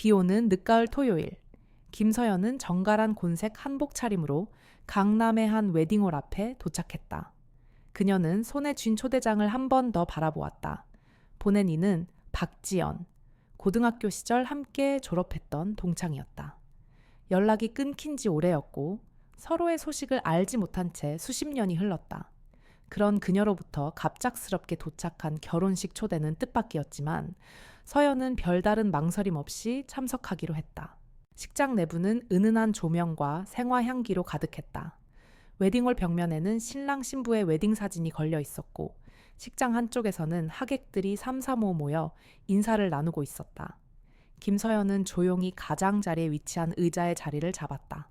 비 오는 늦가을 토요일, 김서연은 정갈한 곤색 한복 차림으로 강남의 한 웨딩홀 앞에 도착했다. 그녀는 손에 쥔 초대장을 한 번 더 바라보았다. 보낸 이는 박지연, 고등학교 시절 함께 졸업했던 동창이었다. 연락이 끊긴 지 오래였고 서로의 소식을 알지 못한 채 수십 년이 흘렀다. 그런 그녀로부터 갑작스럽게 도착한 결혼식 초대는 뜻밖이었지만 서연은 별다른 망설임 없이 참석하기로 했다. 식장 내부는 은은한 조명과 생화 향기로 가득했다. 웨딩홀 벽면에는 신랑 신부의 웨딩 사진이 걸려 있었고 식장 한쪽에서는 하객들이 삼삼오오 모여 인사를 나누고 있었다. 김서연은 조용히 가장자리에 위치한 의자의 자리를 잡았다.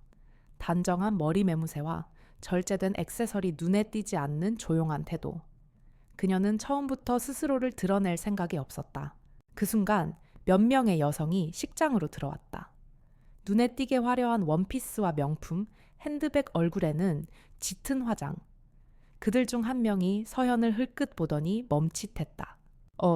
단정한 머리 매무새와 절제된 액세서리 눈에 띄지 않는 조용한 태도. 그녀는 처음부터 스스로를 드러낼 생각이 없었다. 그 순간 몇 명의 여성이 식장으로 들어왔다. 눈에 띄게 화려한 원피스와 명품, 핸드백 얼굴에는 짙은 화장. 그들 중 한 명이 서연을 흘끗 보더니 멈칫했다.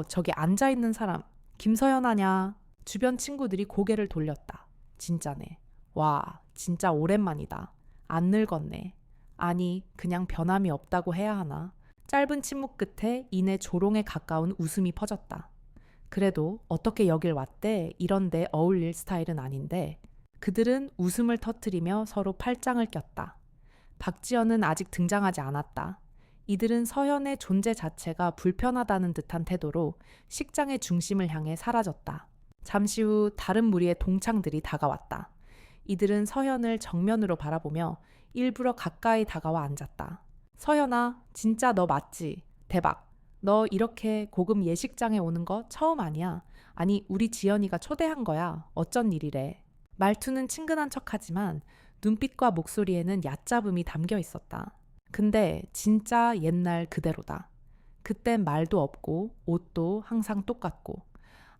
저기 앉아있는 사람, 김서연 아냐? 주변 친구들이 고개를 돌렸다. 진짜네. 와, 진짜 오랜만이다. 안 늙었네. 아니, 그냥 변함이 없다고 해야 하나? 짧은 침묵 끝에 이내 조롱에 가까운 웃음이 퍼졌다. 그래도 어떻게 여길 왔대? 이런데 어울릴 스타일은 아닌데. 그들은 웃음을 터뜨리며 서로 팔짱을 꼈다. 박지연은 아직 등장하지 않았다. 이들은 서연의 존재 자체가 불편하다는 듯한 태도로 식장의 중심을 향해 사라졌다. 잠시 후 다른 무리의 동창들이 다가왔다. 이들은 서연을 정면으로 바라보며 일부러 가까이 다가와 앉았다. 서연아, 진짜 너 맞지? 대박. 너 이렇게 고급 예식장에 오는 거 처음 아니야? 아니, 우리 지연이가 초대한 거야. 어쩐 일이래. 말투는 친근한 척하지만 눈빛과 목소리에는 얕잡음이 담겨 있었다. 근데 진짜 옛날 그대로다. 그땐 말도 없고 옷도 항상 똑같고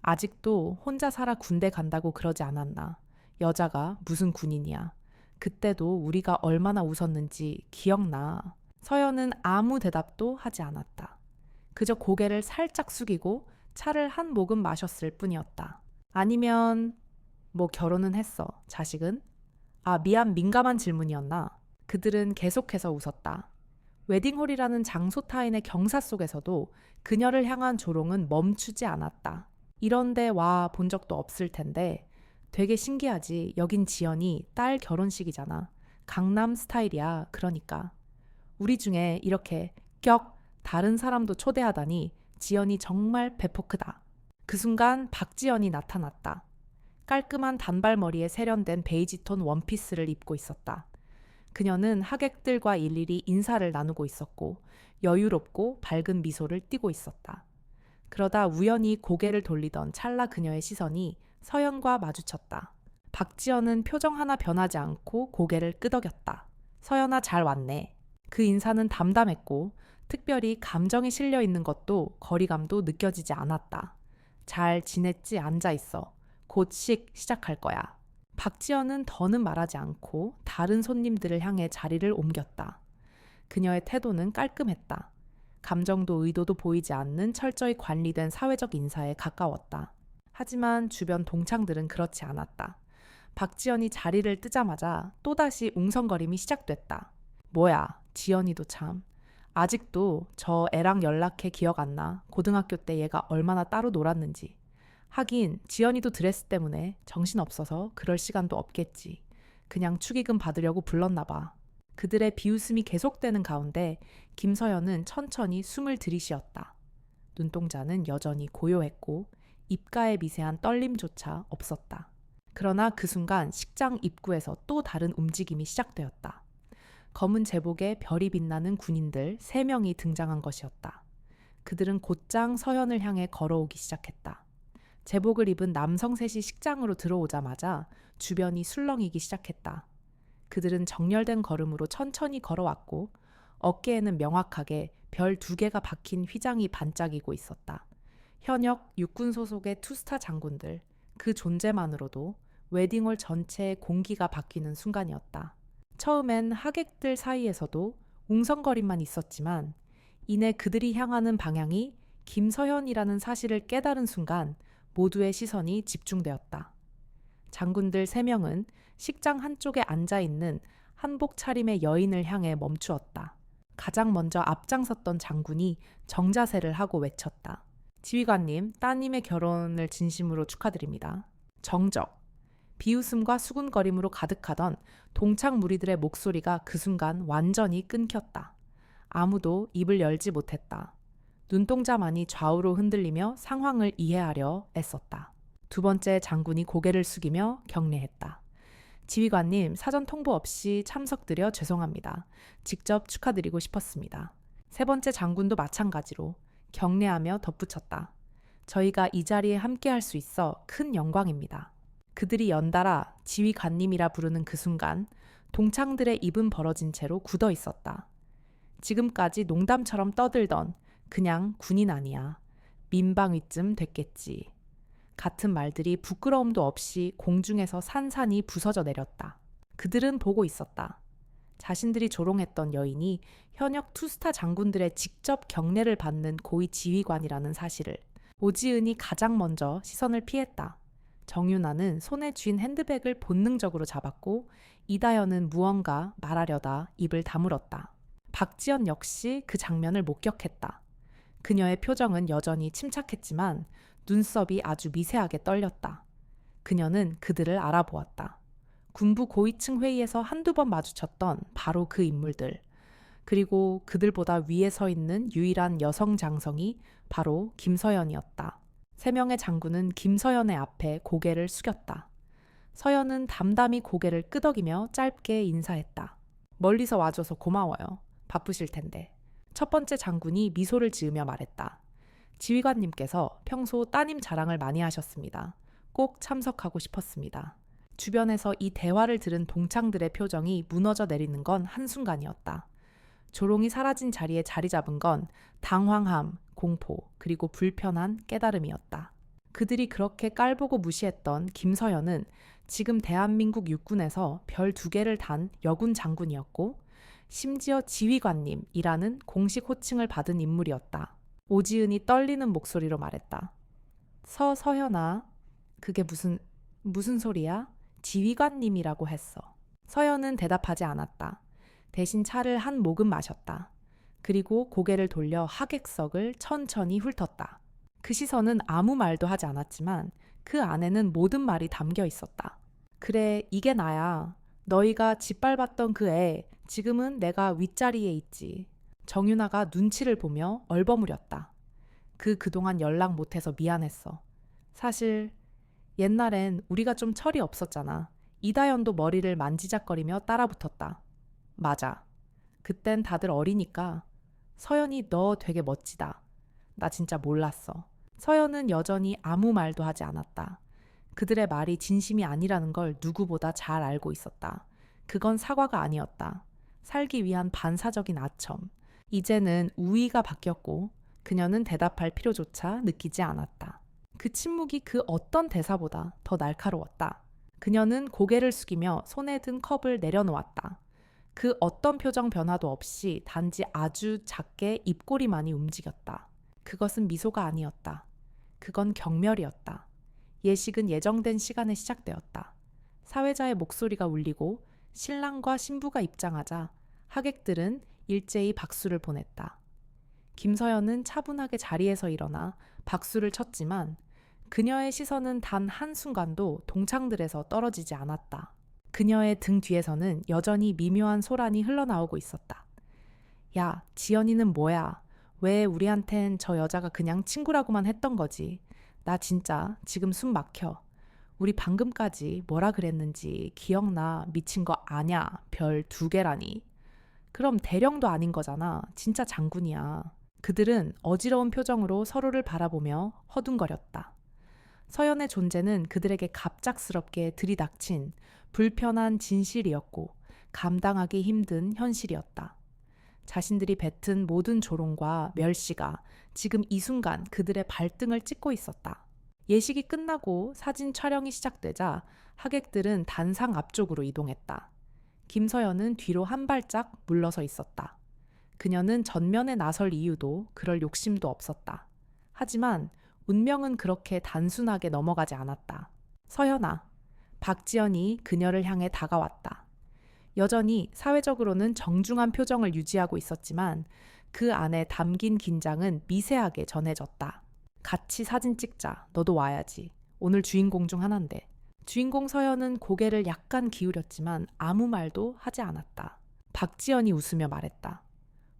아직도 혼자 살아 군대 간다고 그러지 않았나. 여자가 무슨 군인이야. 그때도 우리가 얼마나 웃었는지 기억나. 서연은 아무 대답도 하지 않았다. 그저 고개를 살짝 숙이고 차를 한 모금 마셨을 뿐이었다. 아니면 뭐 결혼은 했어. 자식은? 미안, 민감한 질문이었나? 그들은 계속해서 웃었다. 웨딩홀이라는 장소 타인의 경사 속에서도 그녀를 향한 조롱은 멈추지 않았다. 이런데 와 본 적도 없을 텐데 되게 신기하지. 여긴 지연이 딸 결혼식이잖아. 강남 스타일이야. 그러니까. 우리 중에 이렇게 다른 사람도 초대하다니 지연이 정말 배포 크다. 그 순간 박지연이 나타났다. 깔끔한 단발머리에 세련된 베이지톤 원피스를 입고 있었다. 그녀는 하객들과 일일이 인사를 나누고 있었고 여유롭고 밝은 미소를 띠고 있었다. 그러다 우연히 고개를 돌리던 찰나 그녀의 시선이 서연과 마주쳤다. 박지연은 표정 하나 변하지 않고 고개를 끄덕였다. 서연아, 잘 왔네. 그 인사는 담담했고 특별히 감정이 실려 있는 것도 거리감도 느껴지지 않았다. 잘 지냈지? 앉아있어. 곧 시작할 거야. 박지연은 더는 말하지 않고 다른 손님들을 향해 자리를 옮겼다. 그녀의 태도는 깔끔했다. 감정도 의도도 보이지 않는 철저히 관리된 사회적 인사에 가까웠다. 하지만 주변 동창들은 그렇지 않았다. 박지연이 자리를 뜨자마자 또다시 웅성거림이 시작됐다. 뭐야, 지연이도 참. 아직도 저 애랑 연락해 기억 안 나. 고등학교 때 얘가 얼마나 따로 놀았는지. 하긴 지연이도 드레스 때문에 정신없어서 그럴 시간도 없겠지. 그냥 축의금 받으려고 불렀나 봐. 그들의 비웃음이 계속되는 가운데 김서연은 천천히 숨을 들이쉬었다. 눈동자는 여전히 고요했고 입가에 미세한 떨림조차 없었다. 그러나 그 순간 식장 입구에서 또 다른 움직임이 시작되었다. 검은 제복에 별이 빛나는 군인들 3명이 등장한 것이었다. 그들은 곧장 서연을 향해 걸어오기 시작했다. 제복을 입은 남성 셋이 식장으로 들어오자마자 주변이 술렁이기 시작했다. 그들은 정렬된 걸음으로 천천히 걸어왔고 어깨에는 명확하게 별 2개가 박힌 휘장이 반짝이고 있었다. 현역 육군 소속의 투스타 장군들, 그 존재만으로도 웨딩홀 전체의 공기가 바뀌는 순간이었다. 처음엔 하객들 사이에서도 웅성거림만 있었지만 이내 그들이 향하는 방향이 김서연이라는 사실을 깨달은 순간 모두의 시선이 집중되었다. 장군들 3명은 식장 한쪽에 앉아있는 한복 차림의 여인을 향해 멈추었다. 가장 먼저 앞장섰던 장군이 정자세를 하고 외쳤다. 지휘관님, 따님의 결혼을 진심으로 축하드립니다. 정적. 비웃음과 수군거림으로 가득하던 동창 무리들의 목소리가 그 순간 완전히 끊겼다. 아무도 입을 열지 못했다. 눈동자만이 좌우로 흔들리며 상황을 이해하려 애썼다. 두 번째 장군이 고개를 숙이며 경례했다. 지휘관님, 사전 통보 없이 참석드려 죄송합니다. 직접 축하드리고 싶었습니다. 세 번째 장군도 마찬가지로 경례하며 덧붙였다. 저희가 이 자리에 함께할 수 있어 큰 영광입니다. 그들이 연달아 지휘관님이라 부르는 그 순간 동창들의 입은 벌어진 채로 굳어 있었다. 지금까지 농담처럼 떠들던 그냥 군인 아니야. 민방위쯤 됐겠지. 같은 말들이 부끄러움도 없이 공중에서 산산이 부서져 내렸다. 그들은 보고 있었다. 자신들이 조롱했던 여인이 현역 투스타 장군들의 직접 경례를 받는 고위 지휘관이라는 사실을. 오지은이 가장 먼저 시선을 피했다. 정윤아는 손에 쥔 핸드백을 본능적으로 잡았고 이다연은 무언가 말하려다 입을 다물었다. 박지연 역시 그 장면을 목격했다. 그녀의 표정은 여전히 침착했지만 눈썹이 아주 미세하게 떨렸다. 그녀는 그들을 알아보았다. 군부 고위층 회의에서 한두 번 마주쳤던 바로 그 인물들. 그리고 그들보다 위에 서 있는 유일한 여성 장성이 바로 김서연이었다. 3명의 장군은 김서연의 앞에 고개를 숙였다. 서연은 담담히 고개를 끄덕이며 짧게 인사했다. 멀리서 와줘서 고마워요. 바쁘실 텐데. 첫 번째 장군이 미소를 지으며 말했다. 지휘관님께서 평소 따님 자랑을 많이 하셨습니다. 꼭 참석하고 싶었습니다. 주변에서 이 대화를 들은 동창들의 표정이 무너져 내리는 건 한순간이었다. 조롱이 사라진 자리에 자리 잡은 건 당황함, 공포, 그리고 불편한 깨달음이었다. 그들이 그렇게 깔보고 무시했던 김서연은 지금 대한민국 육군에서 별 2개를 단 여군 장군이었고 심지어 지휘관님이라는 공식 호칭을 받은 인물이었다. 오지은이 떨리는 목소리로 말했다. 서현아, 그게 무슨 소리야? 지휘관님이라고 했어. 서연은 대답하지 않았다. 대신 차를 한 모금 마셨다. 그리고 고개를 돌려 하객석을 천천히 훑었다. 그 시선은 아무 말도 하지 않았지만 그 안에는 모든 말이 담겨 있었다. 그래, 이게 나야. 너희가 짓밟았던 그 애, 지금은 내가 윗자리에 있지. 정윤아가 눈치를 보며 얼버무렸다. 그동안 연락 못해서 미안했어. 사실 옛날엔 우리가 좀 철이 없었잖아. 이다연도 머리를 만지작거리며 따라붙었다. 맞아. 그땐 다들 어리니까. 서연이 너 되게 멋지다. 나 진짜 몰랐어. 서연은 여전히 아무 말도 하지 않았다. 그들의 말이 진심이 아니라는 걸 누구보다 잘 알고 있었다. 그건 사과가 아니었다. 살기 위한 반사적인 아첨. 이제는 우위가 바뀌었고 그녀는 대답할 필요조차 느끼지 않았다. 그 침묵이 그 어떤 대사보다 더 날카로웠다. 그녀는 고개를 숙이며 손에 든 컵을 내려놓았다. 그 어떤 표정 변화도 없이 단지 아주 작게 입꼬리만이 움직였다. 그것은 미소가 아니었다. 그건 경멸이었다. 예식은 예정된 시간에 시작되었다. 사회자의 목소리가 울리고 신랑과 신부가 입장하자 하객들은 일제히 박수를 보냈다. 김서연은 차분하게 자리에서 일어나 박수를 쳤지만 그녀의 시선은 단 한순간도 동창들에서 떨어지지 않았다. 그녀의 등 뒤에서는 여전히 미묘한 소란이 흘러나오고 있었다. 야, 지연이는 뭐야? 왜 우리한텐 저 여자가 그냥 친구라고만 했던 거지? 나 진짜 지금 숨 막혀. 우리 방금까지 뭐라 그랬는지 기억나? 미친 거 아냐? 별 2개라니. 그럼 대령도 아닌 거잖아. 진짜 장군이야. 그들은 어지러운 표정으로 서로를 바라보며 허둥거렸다. 서연의 존재는 그들에게 갑작스럽게 들이닥친 불편한 진실이었고 감당하기 힘든 현실이었다. 자신들이 뱉은 모든 조롱과 멸시가 지금 이 순간 그들의 발등을 찍고 있었다. 예식이 끝나고 사진 촬영이 시작되자 하객들은 단상 앞쪽으로 이동했다. 김서연은 뒤로 한 발짝 물러서 있었다. 그녀는 전면에 나설 이유도 그럴 욕심도 없었다. 하지만 운명은 그렇게 단순하게 넘어가지 않았다. 서연아, 박지연이 그녀를 향해 다가왔다. 여전히 사회적으로는 정중한 표정을 유지하고 있었지만 그 안에 담긴 긴장은 미세하게 전해졌다. 같이 사진 찍자. 너도 와야지. 오늘 주인공 중 하나인데. 주인공 서연은 고개를 약간 기울였지만 아무 말도 하지 않았다. 박지연이 웃으며 말했다.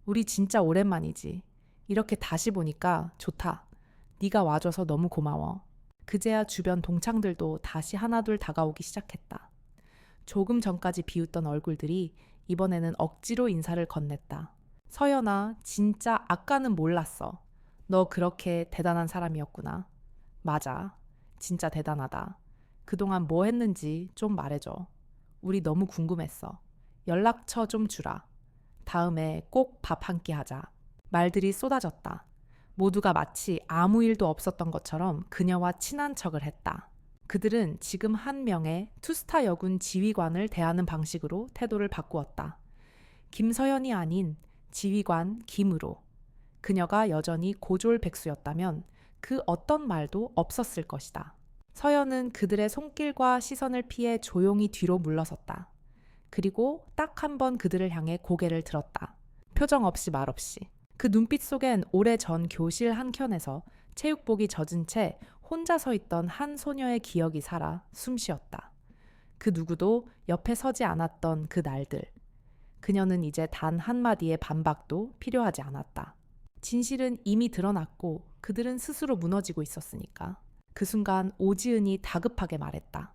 우리 진짜 오랜만이지. 이렇게 다시 보니까 좋다. 네가 와줘서 너무 고마워. 그제야 주변 동창들도 다시 하나둘 다가오기 시작했다. 조금 전까지 비웃던 얼굴들이 이번에는 억지로 인사를 건넸다. 서연아, 진짜 아까는 몰랐어. 너 그렇게 대단한 사람이었구나. 맞아. 진짜 대단하다. 그동안 뭐 했는지 좀 말해줘. 우리 너무 궁금했어. 연락처 좀 주라. 다음에 꼭 밥 한 끼 하자. 말들이 쏟아졌다. 모두가 마치 아무 일도 없었던 것처럼 그녀와 친한 척을 했다. 그들은 지금 한 명의 투스타 여군 지휘관을 대하는 방식으로 태도를 바꾸었다. 김서연이 아닌 지휘관 김으로. 그녀가 여전히 고졸백수였다면 그 어떤 말도 없었을 것이다. 서연은 그들의 손길과 시선을 피해 조용히 뒤로 물러섰다. 그리고 딱 한 번 그들을 향해 고개를 들었다. 표정 없이 말 없이. 그 눈빛 속엔 오래전 교실 한켠에서 체육복이 젖은 채 혼자 서 있던 한 소녀의 기억이 살아 숨쉬었다. 그 누구도 옆에 서지 않았던 그 날들. 그녀는 이제 단 한마디의 반박도 필요하지 않았다. 진실은 이미 드러났고 그들은 스스로 무너지고 있었으니까. 그 순간 오지은이 다급하게 말했다.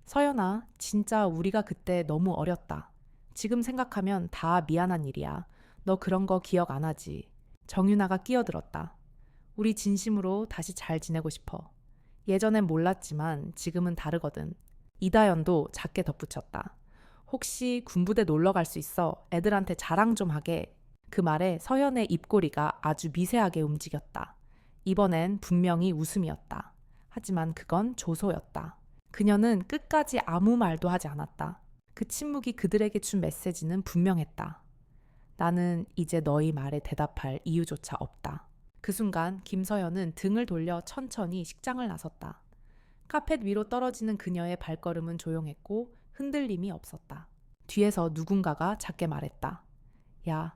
서연아, 진짜 우리가 그때 너무 어렸다. 지금 생각하면 다 미안한 일이야. 너 그런 거 기억 안 하지. 정윤아가 끼어들었다. 우리 진심으로 다시 잘 지내고 싶어. 예전엔 몰랐지만 지금은 다르거든. 이다연도 작게 덧붙였다. 혹시 군부대 놀러 갈 수 있어? 애들한테 자랑 좀 하게. 그 말에 서연의 입꼬리가 아주 미세하게 움직였다. 이번엔 분명히 웃음이었다. 하지만 그건 조소였다. 그녀는 끝까지 아무 말도 하지 않았다. 그 침묵이 그들에게 준 메시지는 분명했다. 나는 이제 너희 말에 대답할 이유조차 없다. 그 순간 김서연은 등을 돌려 천천히 식장을 나섰다. 카펫 위로 떨어지는 그녀의 발걸음은 조용했고 흔들림이 없었다. 뒤에서 누군가가 작게 말했다. 야,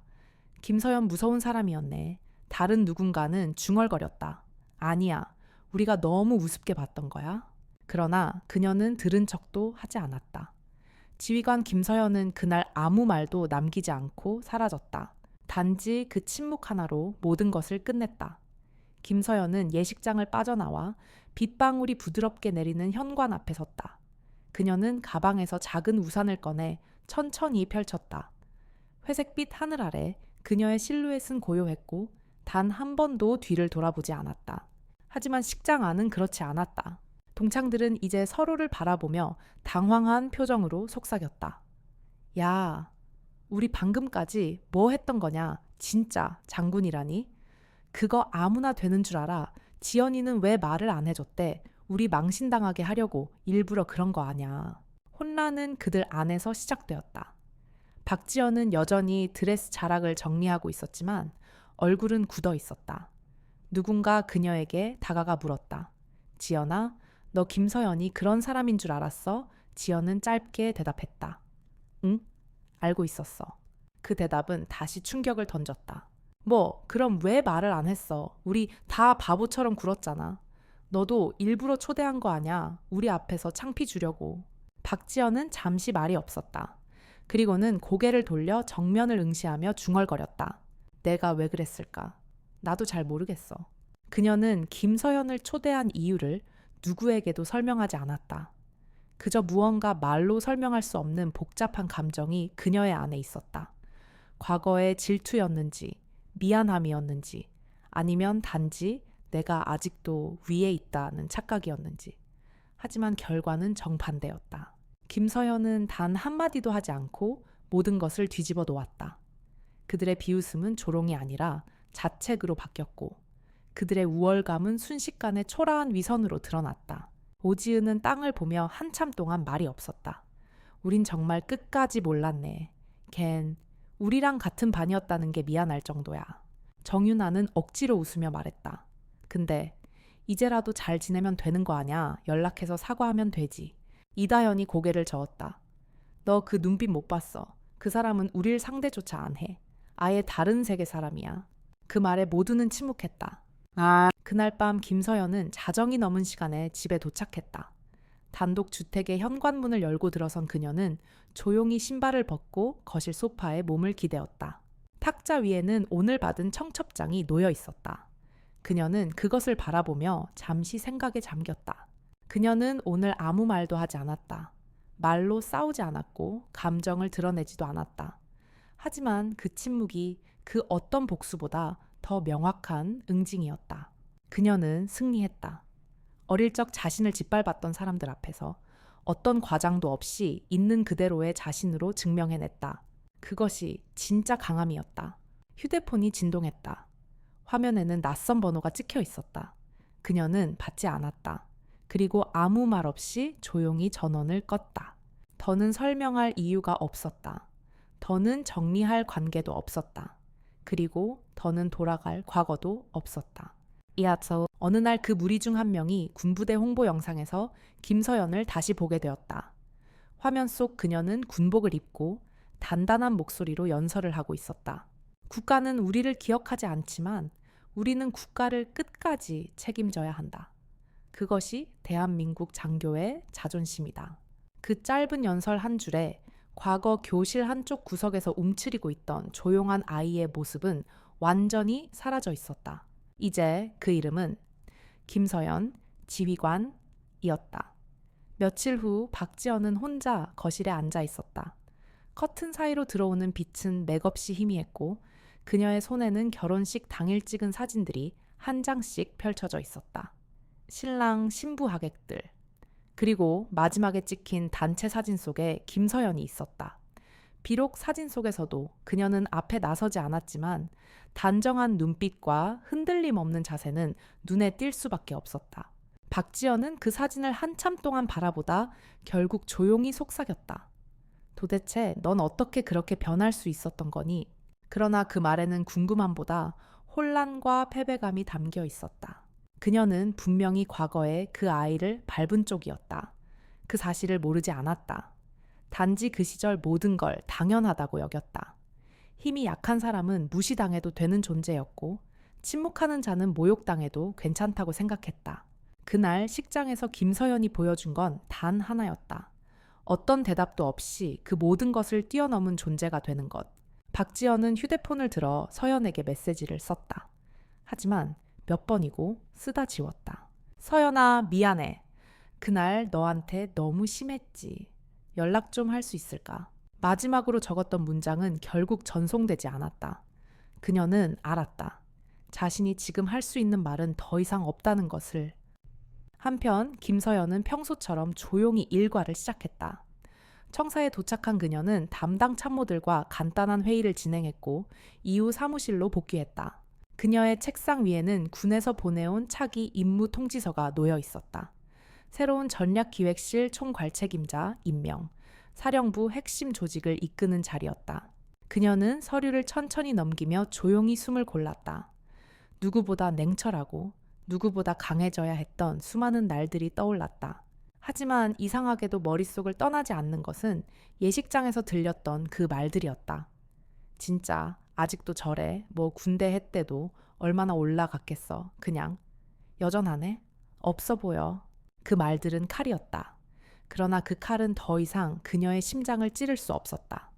김서연 무서운 사람이었네. 다른 누군가는 중얼거렸다. 아니야, 우리가 너무 우습게 봤던 거야. 그러나 그녀는 들은 척도 하지 않았다. 지휘관 김서연은 그날 아무 말도 남기지 않고 사라졌다. 단지 그 침묵 하나로 모든 것을 끝냈다. 김서연은 예식장을 빠져나와 빗방울이 부드럽게 내리는 현관 앞에 섰다. 그녀는 가방에서 작은 우산을 꺼내 천천히 펼쳤다. 회색빛 하늘 아래 그녀의 실루엣은 고요했고 단 한 번도 뒤를 돌아보지 않았다. 하지만 식장 안은 그렇지 않았다. 동창들은 이제 서로를 바라보며 당황한 표정으로 속삭였다. 야, 우리 방금까지 뭐 했던 거냐? 진짜 장군이라니? 그거 아무나 되는 줄 알아. 지연이는 왜 말을 안 해줬대? 우리 망신당하게 하려고 일부러 그런 거 아냐. 혼란은 그들 안에서 시작되었다. 박지연은 여전히 드레스 자락을 정리하고 있었지만 얼굴은 굳어 있었다. 누군가 그녀에게 다가가 물었다. 지연아, 너 김서연이 그런 사람인 줄 알았어? 지연은 짧게 대답했다. 응? 알고 있었어. 그 대답은 다시 충격을 던졌다. 뭐, 그럼 왜 말을 안 했어? 우리 다 바보처럼 굴었잖아. 너도 일부러 초대한 거 아냐? 우리 앞에서 창피 주려고. 박지연은 잠시 말이 없었다. 그리고는 고개를 돌려 정면을 응시하며 중얼거렸다. 내가 왜 그랬을까? 나도 잘 모르겠어. 그녀는 김서연을 초대한 이유를 누구에게도 설명하지 않았다. 그저 무언가 말로 설명할 수 없는 복잡한 감정이 그녀의 안에 있었다. 과거의 질투였는지, 미안함이었는지, 아니면 단지 내가 아직도 위에 있다는 착각이었는지. 하지만 결과는 정반대였다. 김서연은 단 한마디도 하지 않고 모든 것을 뒤집어 놓았다. 그들의 비웃음은 조롱이 아니라 자책으로 바뀌었고 그들의 우월감은 순식간에 초라한 위선으로 드러났다. 오지은은 땅을 보며 한참 동안 말이 없었다. 우린 정말 끝까지 몰랐네. 걘 우리랑 같은 반이었다는 게 미안할 정도야. 정윤아는 억지로 웃으며 말했다. 근데 이제라도 잘 지내면 되는 거 아냐? 연락해서 사과하면 되지. 이다현이 고개를 저었다. 너 그 눈빛 못 봤어. 그 사람은 우릴 상대조차 안 해. 아예 다른 세계 사람이야. 그 말에 모두는 침묵했다. 그날 밤 김서연은 자정이 넘은 시간에 집에 도착했다. 단독 주택의 현관문을 열고 들어선 그녀는 조용히 신발을 벗고 거실 소파에 몸을 기대었다. 탁자 위에는 오늘 받은 청첩장이 놓여 있었다. 그녀는 그것을 바라보며 잠시 생각에 잠겼다. 그녀는 오늘 아무 말도 하지 않았다. 말로 싸우지 않았고 감정을 드러내지도 않았다. 하지만 그 침묵이 그 어떤 복수보다 더 명확한 응징이었다. 그녀는 승리했다. 어릴 적 자신을 짓밟았던 사람들 앞에서 어떤 과장도 없이 있는 그대로의 자신으로 증명해냈다. 그것이 진짜 강함이었다. 휴대폰이 진동했다. 화면에는 낯선 번호가 찍혀 있었다. 그녀는 받지 않았다. 그리고 아무 말 없이 조용히 전원을 껐다. 더는 설명할 이유가 없었다. 더는 정리할 관계도 없었다. 그리고 더는 돌아갈 과거도 없었다. 이하처 어느 날 그 무리 중 한 명이 군부대 홍보 영상에서 김서연을 다시 보게 되었다. 화면 속 그녀는 군복을 입고 단단한 목소리로 연설을 하고 있었다. 국가는 우리를 기억하지 않지만 우리는 국가를 끝까지 책임져야 한다. 그것이 대한민국 장교의 자존심이다. 그 짧은 연설 한 줄에 과거 교실 한쪽 구석에서 움츠리고 있던 조용한 아이의 모습은 완전히 사라져 있었다. 이제 그 이름은 김서연 지휘관이었다. 며칠 후 박지연은 혼자 거실에 앉아 있었다. 커튼 사이로 들어오는 빛은 맥없이 희미했고 그녀의 손에는 결혼식 당일 찍은 사진들이 한 장씩 펼쳐져 있었다. 신랑 신부 하객들, 그리고 마지막에 찍힌 단체 사진 속에 김서연이 있었다. 비록 사진 속에서도 그녀는 앞에 나서지 않았지만 단정한 눈빛과 흔들림 없는 자세는 눈에 띌 수밖에 없었다. 박지연은 그 사진을 한참 동안 바라보다 결국 조용히 속삭였다. 도대체 넌 어떻게 그렇게 변할 수 있었던 거니? 그러나 그 말에는 궁금함보다 혼란과 패배감이 담겨 있었다. 그녀는 분명히 과거에 그 아이를 밟은 쪽이었다. 그 사실을 모르지 않았다. 단지 그 시절 모든 걸 당연하다고 여겼다. 힘이 약한 사람은 무시당해도 되는 존재였고 침묵하는 자는 모욕당해도 괜찮다고 생각했다. 그날 식장에서 김서연이 보여준 건 단 하나였다. 어떤 대답도 없이 그 모든 것을 뛰어넘은 존재가 되는 것. 박지연은 휴대폰을 들어 서연에게 메시지를 썼다. 하지만 몇 번이고 쓰다 지웠다. 서연아, 미안해. 그날 너한테 너무 심했지. 연락 좀 할 수 있을까? 마지막으로 적었던 문장은 결국 전송되지 않았다. 그녀는 알았다. 자신이 지금 할 수 있는 말은 더 이상 없다는 것을. 한편 김서연은 평소처럼 조용히 일과를 시작했다. 청사에 도착한 그녀는 담당 참모들과 간단한 회의를 진행했고 이후 사무실로 복귀했다. 그녀의 책상 위에는 군에서 보내온 차기 임무 통지서가 놓여 있었다. 새로운 전략기획실 총괄책임자 임명, 사령부 핵심 조직을 이끄는 자리였다. 그녀는 서류를 천천히 넘기며 조용히 숨을 골랐다. 누구보다 냉철하고 누구보다 강해져야 했던 수많은 날들이 떠올랐다. 하지만 이상하게도 머릿속을 떠나지 않는 것은 예식장에서 들렸던 그 말들이었다. 진짜 아직도 저래. 뭐 군대 해 때도 얼마나 올라갔겠어. 그냥 여전하네. 없어 보여. 그 말들은 칼이었다. 그러나 그 칼은 더 이상 그녀의 심장을 찌를 수 없었다.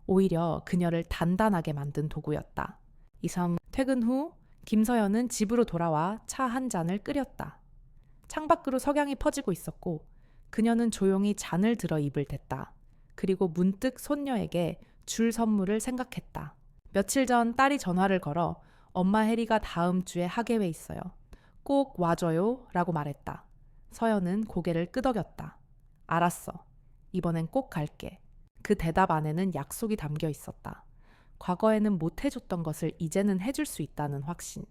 오히려 그녀를 단단하게 만든 도구였다. 이상 퇴근 후 김서연은 집으로 돌아와 차 한 잔을 끓였다. 창밖으로 석양이 퍼지고 있었고 그녀는 조용히 잔을 들어 입을 댔다. 그리고 문득 손녀에게 줄 선물을 생각했다. 며칠 전 딸이 전화를 걸어 엄마 혜리가 다음 주에 학예회 있어요. 꼭 와줘요 라고 말했다. 서연은 고개를 끄덕였다. 알았어. 이번엔 꼭 갈게. 그 대답 안에는 약속이 담겨 있었다. 과거에는 못 해줬던 것을 이제는 해줄 수 있다는 확신.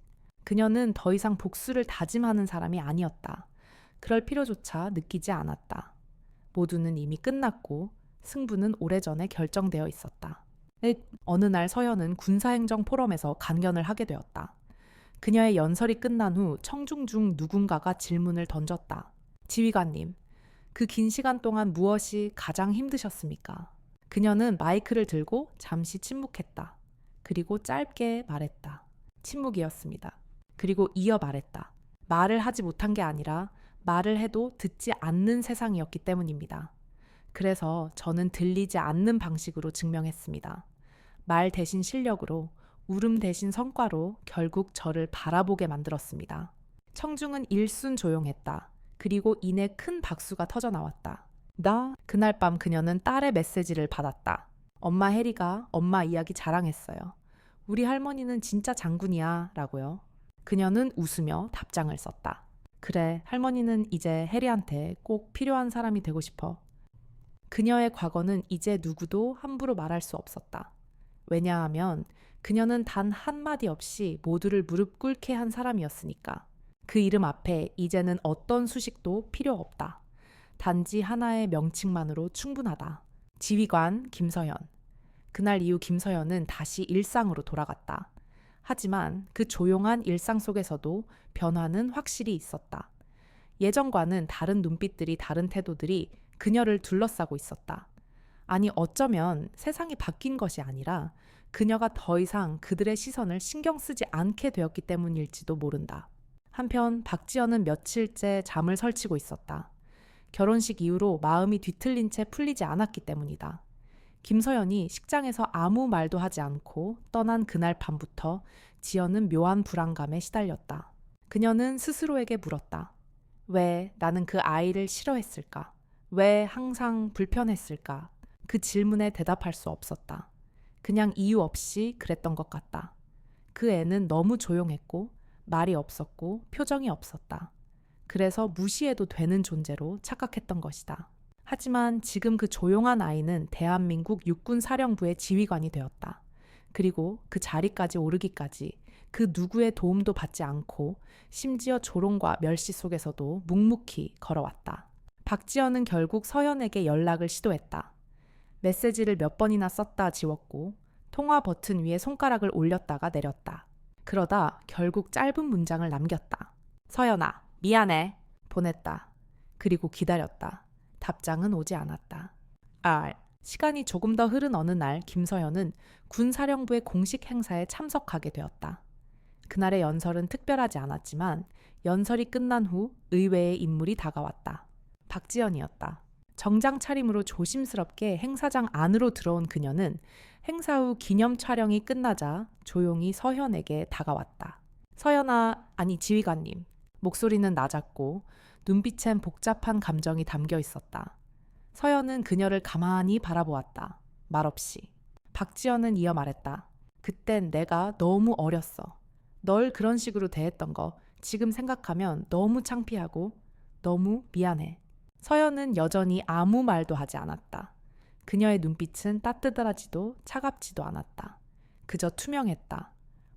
그녀는 더 이상 복수를 다짐하는 사람이 아니었다. 그럴 필요조차 느끼지 않았다. 모두는 이미 끝났고 승부는 오래전에 결정되어 있었다. 어느 날 서연은 군사행정 포럼에서 강연을 하게 되었다. 그녀의 연설이 끝난 후 청중 중 누군가가 질문을 던졌다. 지휘관님, 그 긴 시간 동안 무엇이 가장 힘드셨습니까? 그녀는 마이크를 들고 잠시 침묵했다. 그리고 짧게 말했다. 침묵이었습니다. 그리고 이어 말했다. 말을 하지 못한 게 아니라 말을 해도 듣지 않는 세상이었기 때문입니다. 그래서 저는 들리지 않는 방식으로 증명했습니다. 말 대신 실력으로, 울음 대신 성과로 결국 저를 바라보게 만들었습니다. 청중은 일순 조용했다. 그리고 이내 큰 박수가 터져 나왔다. 그날 밤 그녀는 딸의 메시지를 받았다. 엄마 해리가 엄마 이야기 자랑했어요. 우리 할머니는 진짜 장군이야 라고요. 그녀는 웃으며 답장을 썼다. 그래, 할머니는 이제 해리한테 꼭 필요한 사람이 되고 싶어. 그녀의 과거는 이제 누구도 함부로 말할 수 없었다. 왜냐하면 그녀는 단 한마디 없이 모두를 무릎 꿇게 한 사람이었으니까. 그 이름 앞에 이제는 어떤 수식도 필요 없다. 단지 하나의 명칭만으로 충분하다. 지휘관 김서연. 그날 이후 김서연은 다시 일상으로 돌아갔다. 하지만 그 조용한 일상 속에서도 변화는 확실히 있었다. 예전과는 다른 눈빛들이, 다른 태도들이 그녀를 둘러싸고 있었다. 아니, 어쩌면 세상이 바뀐 것이 아니라 그녀가 더 이상 그들의 시선을 신경 쓰지 않게 되었기 때문일지도 모른다. 한편 박지연은 며칠째 잠을 설치고 있었다. 결혼식 이후로 마음이 뒤틀린 채 풀리지 않았기 때문이다. 김서연이 식장에서 아무 말도 하지 않고 떠난 그날 밤부터 지연은 묘한 불안감에 시달렸다. 그녀는 스스로에게 물었다. 왜 나는 그 아이를 싫어했을까? 왜 항상 불편했을까? 그 질문에 대답할 수 없었다. 그냥 이유 없이 그랬던 것 같다. 그 애는 너무 조용했고 말이 없었고 표정이 없었다. 그래서 무시해도 되는 존재로 착각했던 것이다. 하지만 지금 그 조용한 아이는 대한민국 육군사령부의 지휘관이 되었다. 그리고 그 자리까지 오르기까지 그 누구의 도움도 받지 않고 심지어 조롱과 멸시 속에서도 묵묵히 걸어왔다. 박지연은 결국 서연에게 연락을 시도했다. 메시지를 몇 번이나 썼다 지웠고 통화 버튼 위에 손가락을 올렸다가 내렸다. 그러다 결국 짧은 문장을 남겼다. 서연아, 미안해. 보냈다. 그리고 기다렸다. 답장은 오지 않았다. 시간이 조금 더 흐른 어느 날 김서연은 군사령부의 공식 행사에 참석하게 되었다. 그날의 연설은 특별하지 않았지만 연설이 끝난 후 의외의 인물이 다가왔다. 박지연이었다. 정장 차림으로 조심스럽게 행사장 안으로 들어온 그녀는 행사 후 기념 촬영이 끝나자 조용히 서연에게 다가왔다. 서연아, 아니 지휘관님. 목소리는 낮았고 눈빛엔 복잡한 감정이 담겨 있었다. 서연은 그녀를 가만히 바라보았다. 말없이. 박지연은 이어 말했다. 그땐 내가 너무 어렸어. 널 그런 식으로 대했던 거 지금 생각하면 너무 창피하고 너무 미안해. 서연은 여전히 아무 말도 하지 않았다. 그녀의 눈빛은 따뜻하지도 차갑지도 않았다. 그저 투명했다.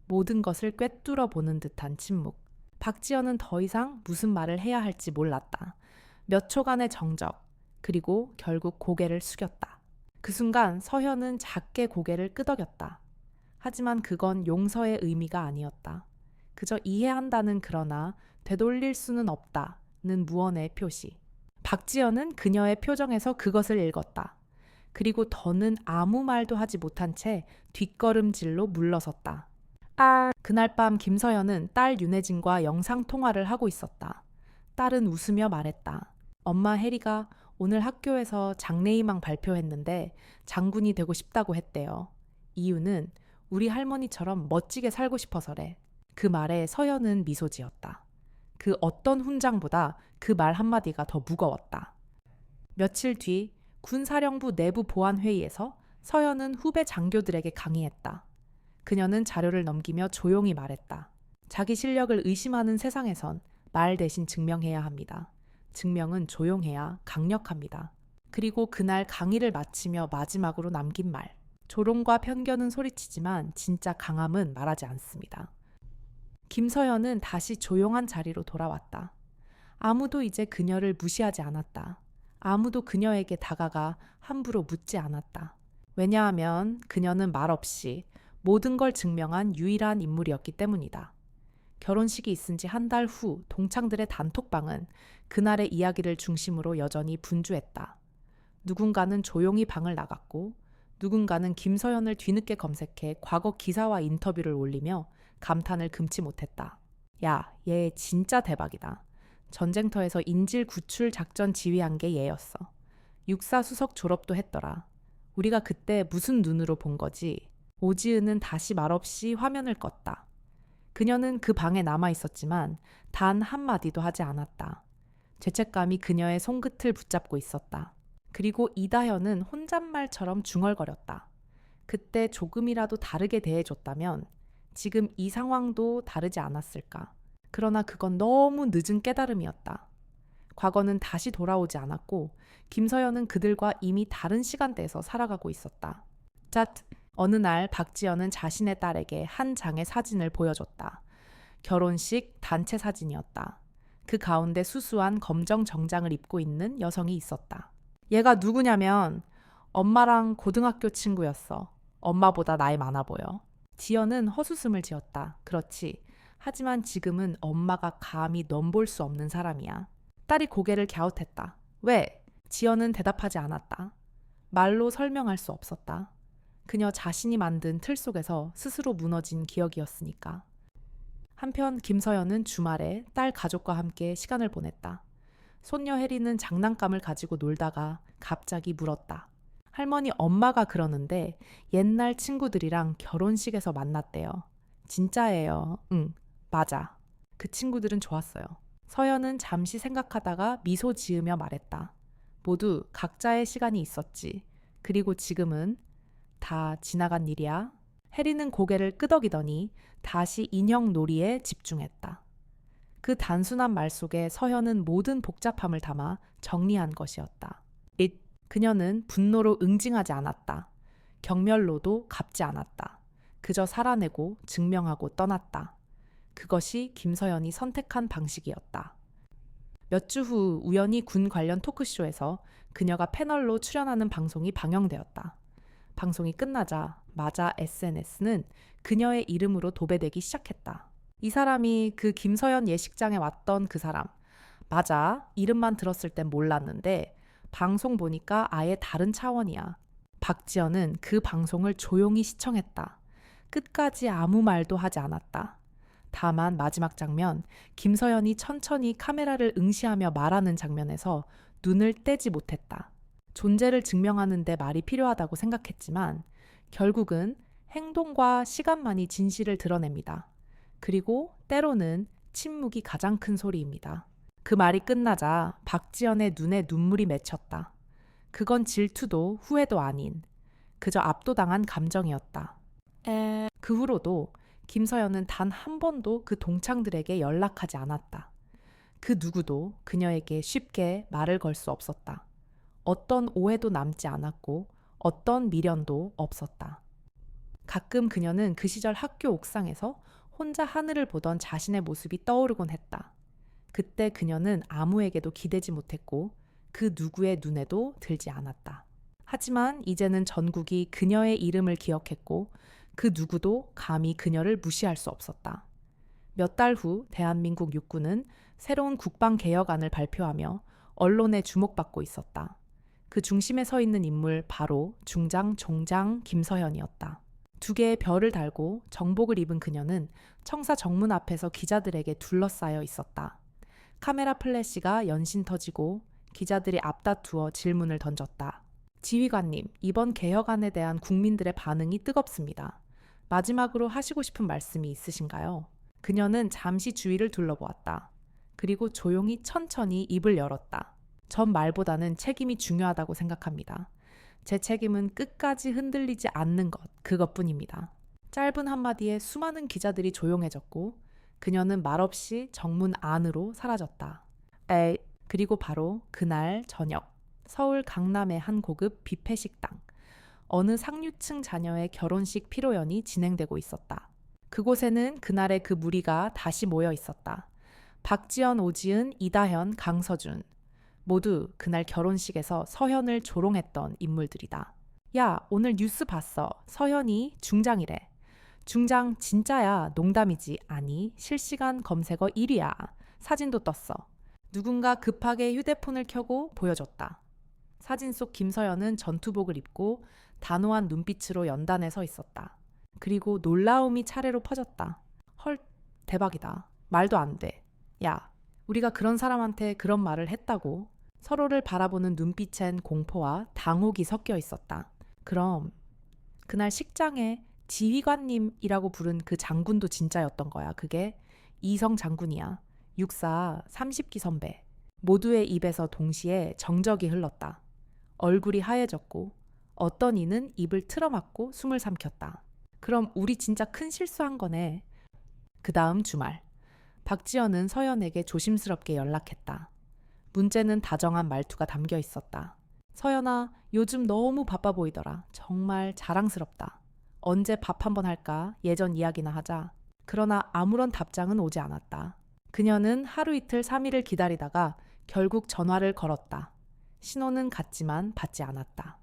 모든 것을 꿰뚫어 보는 듯한 침묵. 박지연은 더 이상 무슨 말을 해야 할지 몰랐다. 몇 초간의 정적, 그리고 결국 고개를 숙였다. 그 순간 서현은 작게 고개를 끄덕였다. 하지만 그건 용서의 의미가 아니었다. 그저 이해한다는 그러나 되돌릴 수는 없다는 무언의 표시. 박지연은 그녀의 표정에서 그것을 읽었다. 그리고 더는 아무 말도 하지 못한 채 뒷걸음질로 물러섰다. 그날 밤 김서연은 딸 윤혜진과 영상통화를 하고 있었다. 딸은 웃으며 말했다. 엄마 해리가 오늘 학교에서 장래희망 발표했는데 장군이 되고 싶다고 했대요. 이유는 우리 할머니처럼 멋지게 살고 싶어서래. 그 말에 서연은 미소 지었다. 그 어떤 훈장보다 그 말 한마디가 더 무거웠다. 며칠 뒤 군사령부 내부 보안회의에서 서연은 후배 장교들에게 강의했다. 그녀는 자료를 넘기며 조용히 말했다. 자기 실력을 의심하는 세상에선 말 대신 증명해야 합니다. 증명은 조용해야 강력합니다. 그리고 그날 강의를 마치며 마지막으로 남긴 말. 조롱과 편견은 소리치지만 진짜 강함은 말하지 않습니다. 김서연은 다시 조용한 자리로 돌아왔다. 아무도 이제 그녀를 무시하지 않았다. 아무도 그녀에게 다가가 함부로 묻지 않았다. 왜냐하면 그녀는 말없이 모든 걸 증명한 유일한 인물이었기 때문이다. 결혼식이 있은 지 한 달 후 동창들의 단톡방은 그날의 이야기를 중심으로 여전히 분주했다. 누군가는 조용히 방을 나갔고 누군가는 김서연을 뒤늦게 검색해 과거 기사와 인터뷰를 올리며 감탄을 금치 못했다. 야, 얘 진짜 대박이다. 전쟁터에서 인질 구출 작전 지휘한 게 얘였어. 육사 수석 졸업도 했더라. 우리가 그때 무슨 눈으로 본 거지? 오지은은 다시 말없이 화면을 껐다. 그녀는 그 방에 남아 있었지만 단 한마디도 하지 않았다. 죄책감이 그녀의 손끝을 붙잡고 있었다. 그리고 이다현은 혼잣말처럼 중얼거렸다. 그때 조금이라도 다르게 대해줬다면 지금 이 상황도 다르지 않았을까. 그러나 그건 너무 늦은 깨달음이었다. 과거는 다시 돌아오지 않았고 김서연은 그들과 이미 다른 시간대에서 살아가고 있었다. 짜트. 어느 날 박지연은 자신의 딸에게 한 장의 사진을 보여줬다. 결혼식 단체 사진이었다. 그 가운데 수수한 검정 정장을 입고 있는 여성이 있었다. 얘가 누구냐면 엄마랑 고등학교 친구였어. 엄마보다 나이 많아 보여. 지연은 헛웃음을 지었다. 그렇지. 하지만 지금은 엄마가 감히 넘볼 수 없는 사람이야. 딸이 고개를 갸웃했다. 왜? 지연은 대답하지 않았다. 말로 설명할 수 없었다. 그녀 자신이 만든 틀 속에서 스스로 무너진 기억이었으니까. 한편 김서연은 주말에 딸 가족과 함께 시간을 보냈다. 손녀 혜리는 장난감을 가지고 놀다가 갑자기 물었다. 할머니 엄마가 그러는데 옛날 친구들이랑 결혼식에서 만났대요. 진짜예요. 응, 맞아. 그 친구들은 좋았어요. 서연은 잠시 생각하다가 미소 지으며 말했다. 모두 각자의 시간이 있었지. 그리고 지금은 다 지나간 일이야. 혜리는 고개를 끄덕이더니 다시 인형 놀이에 집중했다. 그 단순한 말 속에 서현은 모든 복잡함을 담아 정리한 것이었다. 그녀는 분노로 응징하지 않았다. 경멸로도 갚지 않았다. 그저 살아내고 증명하고 떠났다. 그것이 김서연이 선택한 방식이었다. 몇 주 후 우연히 군 관련 토크쇼에서 그녀가 패널로 출연하는 방송이 방영되었다. 방송이 끝나자 마자 SNS는 그녀의 이름으로 도배되기 시작했다. 이 사람이 그 김서연 예식장에 왔던 그 사람. 맞아, 이름만 들었을 땐 몰랐는데 방송 보니까 아예 다른 차원이야. 박지연은 그 방송을 조용히 시청했다. 끝까지 아무 말도 하지 않았다. 다만 마지막 장면, 김서연이 천천히 카메라를 응시하며 말하는 장면에서 눈을 떼지 못했다. 존재를 증명하는 데 말이 필요하다고 생각했지만 결국은 행동과 시간만이 진실을 드러냅니다. 그리고 때로는 침묵이 가장 큰 소리입니다. 그 말이 끝나자 박지연의 눈에 눈물이 맺혔다. 그건 질투도 후회도 아닌 그저 압도당한 감정이었다. 그 후로도 김서연은 단 한 번도 그 동창들에게 연락하지 않았다. 그 누구도 그녀에게 쉽게 말을 걸 수 없었다. 어떤 오해도 남지 않았고 어떤 미련도 없었다. 가끔 그녀는 그 시절 학교 옥상에서 혼자 하늘을 보던 자신의 모습이 떠오르곤 했다. 그때 그녀는 아무에게도 기대지 못했고 그 누구의 눈에도 들지 않았다. 하지만 이제는 전국이 그녀의 이름을 기억했고 그 누구도 감히 그녀를 무시할 수 없었다. 몇 달 후 대한민국 육군은 새로운 국방개혁안을 발표하며 언론에 주목받고 있었다. 그 중심에 서 있는 인물 바로 중장 종장 김서연이었다. 2개의 별을 달고 정복을 입은 그녀는 청사 정문 앞에서 기자들에게 둘러싸여 있었다. 카메라 플래시가 연신 터지고 기자들이 앞다투어 질문을 던졌다. 지휘관님, 이번 개혁안에 대한 국민들의 반응이 뜨겁습니다. 마지막으로 하시고 싶은 말씀이 있으신가요? 그녀는 잠시 주위를 둘러보았다. 그리고 조용히 천천히 입을 열었다. 전 말보다는 책임이 중요하다고 생각합니다. 제 책임은 끝까지 흔들리지 않는 것, 그것뿐입니다. 짧은 한마디에 수많은 기자들이 조용해졌고 그녀는 말없이 정문 안으로 사라졌다. 그리고 바로 그날 저녁, 서울 강남의 한 고급 뷔페 식당. 어느 상류층 자녀의 결혼식 피로연이 진행되고 있었다. 그곳에는 그날의 그 무리가 다시 모여 있었다. 박지연, 오지은, 이다현, 강서준. 모두 그날 결혼식에서 서현을 조롱했던 인물들이다. 야, 오늘 뉴스 봤어. 서현이 중장이래. 중장 진짜야. 농담이지. 아니, 실시간 검색어 1위야. 사진도 떴어. 누군가 급하게 휴대폰을 켜고 보여줬다. 사진 속 김서연은 전투복을 입고 단호한 눈빛으로 연단에 서 있었다. 그리고 놀라움이 차례로 퍼졌다. 헐, 대박이다. 말도 안 돼. 야, 우리가 그런 사람한테 그런 말을 했다고? 서로를 바라보는 눈빛엔 공포와 당혹이 섞여 있었다. 그럼 그날 식장에 지휘관님이라고 부른 그 장군도 진짜였던 거야. 그게 이성 장군이야. 육사 30기 선배. 모두의 입에서 동시에 정적이 흘렀다. 얼굴이 하얘졌고 어떤 이는 입을 틀어막고 숨을 삼켰다. 그럼 우리 진짜 큰 실수한 거네. 그 다음 주말 박지연은 서연에게 조심스럽게 연락했다. 문제는 다정한 말투가 담겨 있었다. 서연아, 요즘 너무 바빠 보이더라. 정말 자랑스럽다. 언제 밥 한번 할까? 예전 이야기나 하자. 그러나 아무런 답장은 오지 않았다. 그녀는 하루 이틀 3일을 기다리다가 결국 전화를 걸었다. 신호는 갔지만 받지 않았다.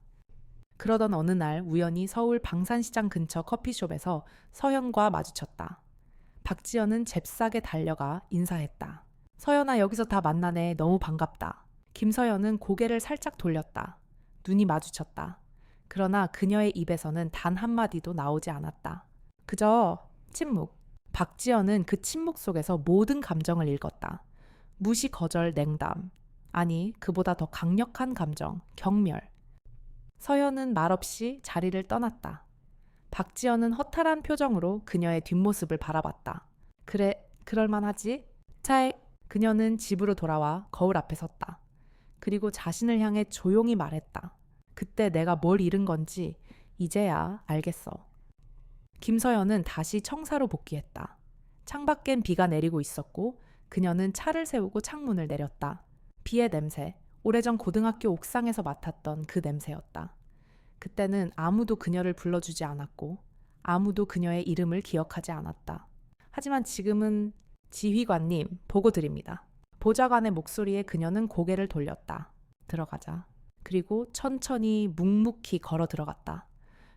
그러던 어느 날 우연히 서울 방산시장 근처 커피숍에서 서연과 마주쳤다. 박지연은 잽싸게 달려가 인사했다. 서연아, 여기서 다 만나네. 너무 반갑다. 김서연은 고개를 살짝 돌렸다. 눈이 마주쳤다. 그러나 그녀의 입에서는 단 한마디도 나오지 않았다. 그저 침묵. 박지연은 그 침묵 속에서 모든 감정을 읽었다. 무시, 거절, 냉담. 아니, 그보다 더 강력한 감정, 경멸. 서연은 말없이 자리를 떠났다. 박지연은 허탈한 표정으로 그녀의 뒷모습을 바라봤다. 그래, 그럴만하지? 차에 그녀는 집으로 돌아와 거울 앞에 섰다. 그리고 자신을 향해 조용히 말했다. 그때 내가 뭘 잃은 건지 이제야 알겠어. 김서연은 다시 청사로 복귀했다. 창밖엔 비가 내리고 있었고 그녀는 차를 세우고 창문을 내렸다. 비의 냄새, 오래전 고등학교 옥상에서 맡았던 그 냄새였다. 그때는 아무도 그녀를 불러주지 않았고 아무도 그녀의 이름을 기억하지 않았다. 하지만 지금은 지휘관님, 보고 드립니다. 보좌관의 목소리에 그녀는 고개를 돌렸다. 들어가자. 그리고 천천히 묵묵히 걸어 들어갔다.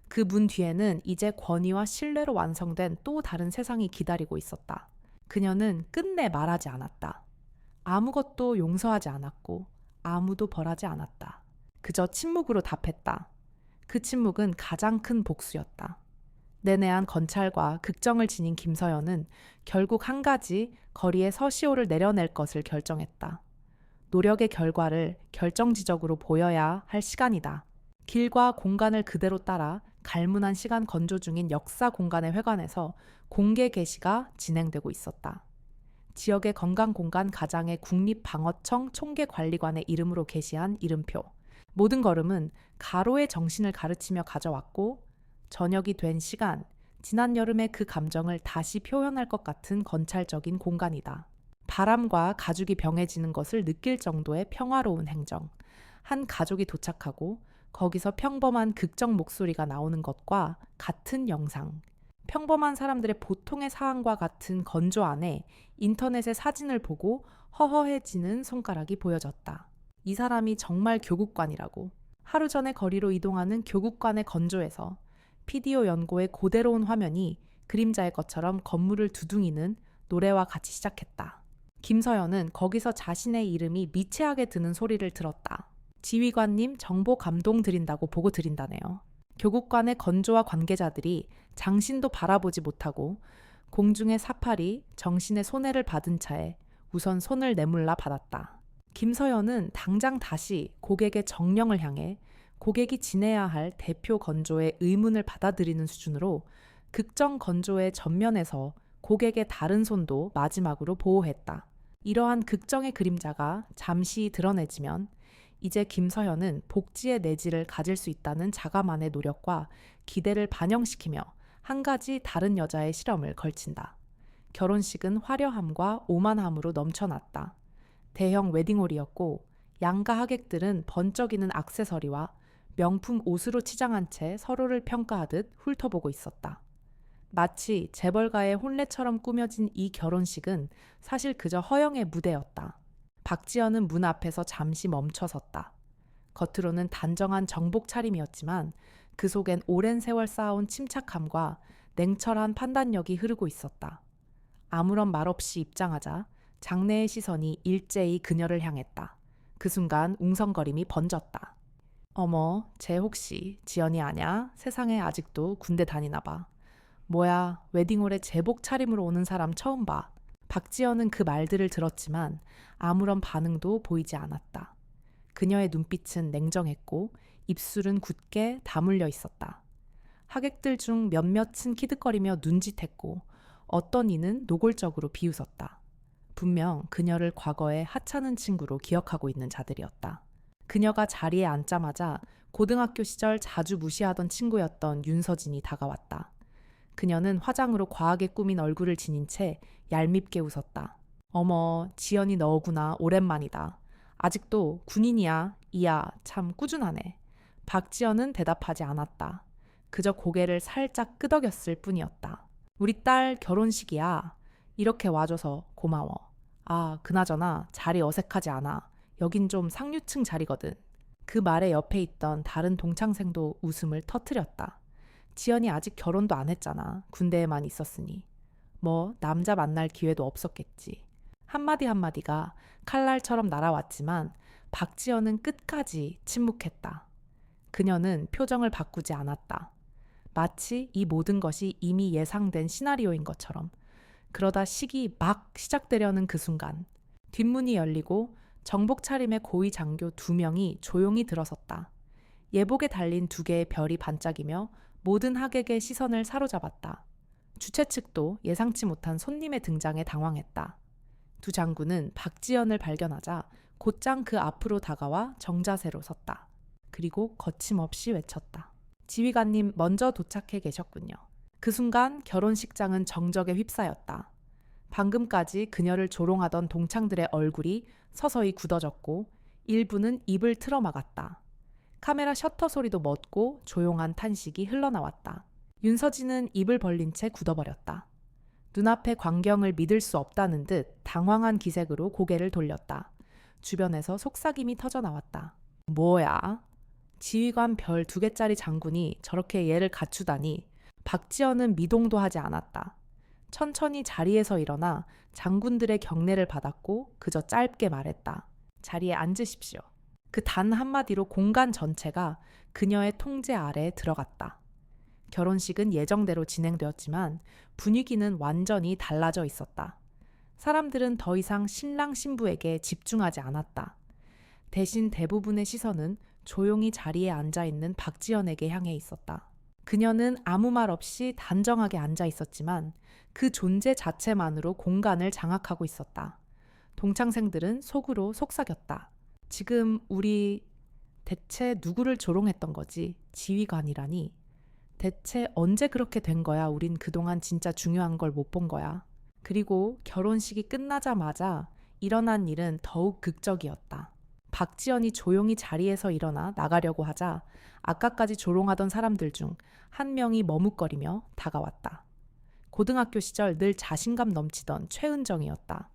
그 문 뒤에는 이제 권위와 신뢰로 완성된 또 다른 세상이 기다리고 있었다. 그녀는 끝내 말하지 않았다. 아무것도 용서하지 않았고 아무도 벌하지 않았다. 그저 침묵으로 답했다. 그 침묵은 가장 큰 복수였다. 내내한 건찰과 극정을 지닌 김서연은 결국 한 가지, 거리에 서시오를 내려낼 것을 결정했다. 노력의 결과를 결정지적으로 보여야 할 시간이다. 길과 공간을 그대로 따라 갈문한 시간 건조 중인 역사 공간의 회관에서 공개 게시가 진행되고 있었다. 지역의 건강공간 가장의 국립방어청 총계관리관의 이름으로 게시한 이름표. 모든 걸음은 가로의 정신을 가르치며 가져왔고 저녁이 된 시간, 지난 여름의 그 감정을 다시 표현할 것 같은 건찰적인 공간이다. 바람과 가죽이 병해지는 것을 느낄 정도의 평화로운 행정. 한 가족이 도착하고 거기서 평범한 극적 목소리가 나오는 것과 같은 영상. 평범한 사람들의 보통의 사항과 같은 건조 안에 인터넷의 사진을 보고 허허해지는 손가락이 보여졌다. 이 사람이 정말 교국관이라고. 하루 전에 거리로 이동하는 교국관의 건조에서 피디오 연고의 고대로운 화면이 그림자의 것처럼 건물을 두둥이는 노래와 같이 시작했다. 김서연은 거기서 자신의 이름이 미체하게 드는 소리를 들었다. 지휘관님 정보 감동 드린다고 보고 드린다네요. 교국관의 건조와 관계자들이 장신도 바라보지 못하고 공중의 사팔이 정신의 손해를 받은 차에 우선 손을 내몰라 받았다. 김서연은 당장 다시 고객의 정령을 향해 고객이 지내야 할 대표 건조의 의문을 받아들이는 수준으로 극정 건조의 전면에서 고객의 다른 손도 마지막으로 보호했다. 이러한 극정의 그림자가 잠시 드러내지면 이제 김서연은 복지의 내지를 가질 수 있다는 자가만의 노력과 기대를 반영시키며 한 가지 다른 여자의 실험을 걸친다. 결혼식은 화려함과 오만함으로 넘쳐났다. 대형 웨딩홀이었고 양가 하객들은 번쩍이는 액세서리와 명품 옷으로 치장한 채 서로를 평가하듯 훑어보고 있었다. 마치 재벌가의 혼례처럼 꾸며진 이 결혼식은 사실 그저 허영의 무대였다. 박지연은 문 앞에서 잠시 멈춰섰다. 겉으로는 단정한 정복 차림이었지만 그 속엔 오랜 세월 쌓아온 침착함과 냉철한 판단력이 흐르고 있었다. 아무런 말 없이 입장하자 장내의 시선이 일제히 그녀를 향했다. 그 순간 웅성거림이 번졌다. 어머, 쟤 혹시 지연이 아냐? 세상에 아직도 군대 다니나 봐. 뭐야, 웨딩홀에 제복 차림으로 오는 사람 처음 봐. 박지연은 그 말들을 들었지만 아무런 반응도 보이지 않았다. 그녀의 눈빛은 냉정했고 입술은 굳게 다물려 있었다. 하객들 중 몇몇은 키득거리며 눈짓했고 어떤 이는 노골적으로 비웃었다. 분명 그녀를 과거에 하찮은 친구로 기억하고 있는 자들이었다. 그녀가 자리에 앉자마자 고등학교 시절 자주 무시하던 친구였던 윤서진이 다가왔다. 그녀는 화장으로 과하게 꾸민 얼굴을 지닌 채 얄밉게 웃었다. 어머, 지연이 너구나. 오랜만이다. 아직도 군인이야. 이야, 참 꾸준하네. 박지연은 대답하지 않았다. 그저 고개를 살짝 끄덕였을 뿐이었다. 우리 딸 결혼식이야. 이렇게 와줘서 고마워. 아, 그나저나 자리 어색하지 않아. 여긴 좀 상류층 자리거든. 그 말에 옆에 있던 다른 동창생도 웃음을 터뜨렸다. 지연이 아직 결혼도 안 했잖아. 군대에만 있었으니. 뭐 남자 만날 기회도 없었겠지. 한마디 한마디가 칼날처럼 날아왔지만 박지연은 끝까지 침묵했다. 그녀는 표정을 바꾸지 않았다. 마치 이 모든 것이 이미 예상된 시나리오인 것처럼. 그러다 식이 막 시작되려는 그 순간 뒷문이 열리고 정복 차림의 고위 장교 2명이 조용히 들어섰다. 예복에 달린 2개의 별이 반짝이며 모든 하객의 시선을 사로잡았다. 주최 측도 예상치 못한 손님의 등장에 당황했다. 2 장군은 박지연을 발견하자 곧장 그 앞으로 다가와 정자세로 섰다. 그리고 거침없이 외쳤다. 지휘관님 먼저 도착해 계셨군요. 그 순간 결혼식장은 정적에 휩싸였다. 방금까지 그녀를 조롱하던 동창들의 얼굴이 서서히 굳어졌고 일부는 입을 틀어막았다. 카메라 셔터 소리도 멎고 조용한 탄식이 흘러나왔다. 윤서진은 입을 벌린 채 굳어버렸다. 눈앞의 광경을 믿을 수 없다는 듯 당황한 기색으로 고개를 돌렸다. 주변에서 속삭임이 터져나왔다. 뭐야? 지휘관 별 2개짜리 장군이 저렇게 예를 갖추다니. 박지연은 미동도 하지 않았다. 천천히 자리에서 일어나 장군들의 경례를 받았고 그저 짧게 말했다. 자리에 앉으십시오. 그 단 한마디로 공간 전체가 그녀의 통제 아래에 들어갔다. 결혼식은 예정대로 진행되었지만 분위기는 완전히 달라져 있었다. 사람들은 더 이상 신랑 신부에게 집중하지 않았다. 대신 대부분의 시선은 조용히 자리에 앉아있는 박지연에게 향해 있었다. 그녀는 아무 말 없이 단정하게 앉아 있었지만 그 존재 자체만으로 공간을 장악하고 있었다. 동창생들은 속으로 속삭였다. 지금 우리 대체 누구를 조롱했던 거지? 지휘관이라니. 대체 언제 그렇게 된 거야? 우린 그동안 진짜 중요한 걸 못 본 거야. 그리고 결혼식이 끝나자마자 일어난 일은 더욱 극적이었다. 박지연이 조용히 자리에서 일어나 나가려고 하자 아까까지 조롱하던 사람들 중 한 명이 머뭇거리며 다가왔다. 고등학교 시절 늘 자신감 넘치던 최은정이었다.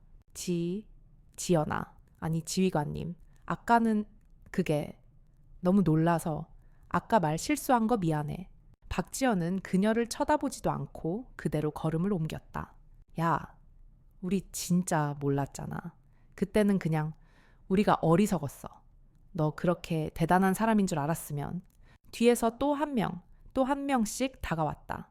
지연아, 아니 지휘관님, 아까는 그게 너무 놀라서 아까 말 실수한 거 미안해. 박지연은 그녀를 쳐다보지도 않고 그대로 걸음을 옮겼다. 야, 우리 진짜 몰랐잖아. 그때는 그냥 우리가 어리석었어. 너 그렇게 대단한 사람인 줄 알았으면. 뒤에서 또 한 명씩 다가왔다.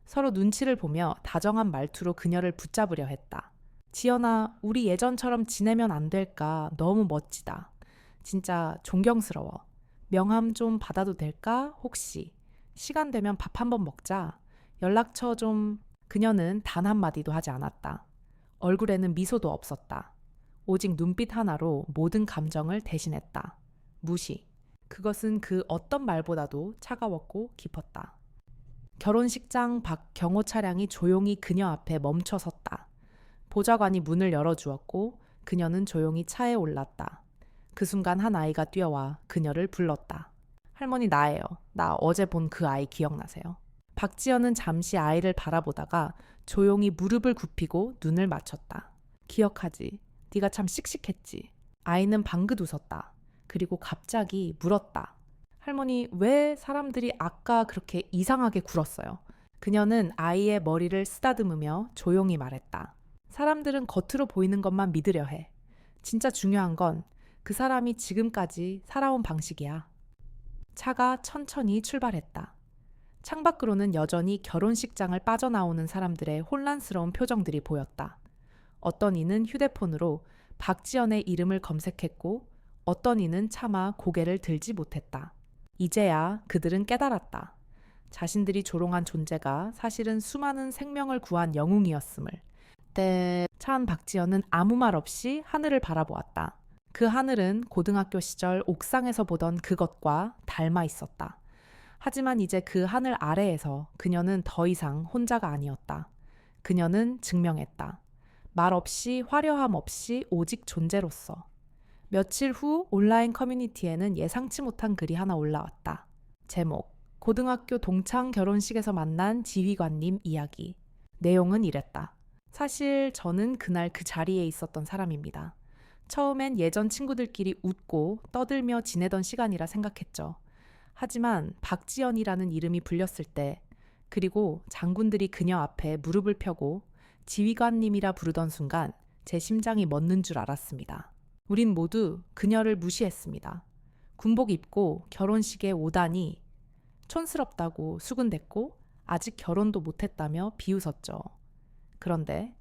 서로 눈치를 보며 다정한 말투로 그녀를 붙잡으려 했다. 지연아, 우리 예전처럼 지내면 안 될까? 너무 멋지다. 진짜 존경스러워. 명함 좀 받아도 될까? 혹시. 시간 되면 밥 한번 먹자. 연락처 좀. 그녀는 단 한마디도 하지 않았다. 얼굴에는 미소도 없었다. 오직 눈빛 하나로 모든 감정을 대신했다. 무시. 그것은 그 어떤 말보다도 차가웠고 깊었다. 결혼식장 밖 경호 차량이 조용히 그녀 앞에 멈춰 섰다. 보좌관이 문을 열어주었고 그녀는 조용히 차에 올랐다. 그 순간 한 아이가 뛰어와 그녀를 불렀다. 할머니 나예요. 나 어제 본 그 아이 기억나세요? 박지연은 잠시 아이를 바라보다가 조용히 무릎을 굽히고 눈을 맞췄다. 기억하지? 네가 참 씩씩했지. 아이는 방긋 웃었다. 그리고 갑자기 물었다. 할머니, 왜 사람들이 아까 그렇게 이상하게 굴었어요? 그녀는 아이의 머리를 쓰다듬으며 조용히 말했다. 사람들은 겉으로 보이는 것만 믿으려 해. 진짜 중요한 건 그 사람이 지금까지 살아온 방식이야. 차가 천천히 출발했다. 창밖으로는 여전히 결혼식장을 빠져나오는 사람들의 혼란스러운 표정들이 보였다. 어떤 이는 휴대폰으로 박지연의 이름을 검색했고 어떤 이는 차마 고개를 들지 못했다. 이제야 그들은 깨달았다. 자신들이 조롱한 존재가 사실은 수많은 생명을 구한 영웅이었음을. 그때 차안 박지연은 아무 말 없이 하늘을 바라보았다. 그 하늘은 고등학교 시절 옥상에서 보던 그것과 닮아 있었다. 하지만 이제 그 하늘 아래에서 그녀는 더 이상 혼자가 아니었다. 그녀는 증명했다. 말 없이 화려함 없이 오직 존재로서. 며칠 후 온라인 커뮤니티에는 예상치 못한 글이 하나 올라왔다. 제목: 고등학교 동창 결혼식에서 만난 지휘관님 이야기. 내용은 이랬다. 사실 저는 그날 그 자리에 있었던 사람입니다. 처음엔 예전 친구들끼리 웃고 떠들며 지내던 시간이라 생각했죠. 하지만 박지연이라는 이름이 불렸을 때, 그리고 장군들이 그녀 앞에 무릎을 펴고 지휘관님이라 부르던 순간 제 심장이 멎는 줄 알았습니다. 우린 모두 그녀를 무시했습니다. 군복 입고 결혼식에 오다니 촌스럽다고 수군댔고 아직 결혼도 못했다며 비웃었죠. 그런데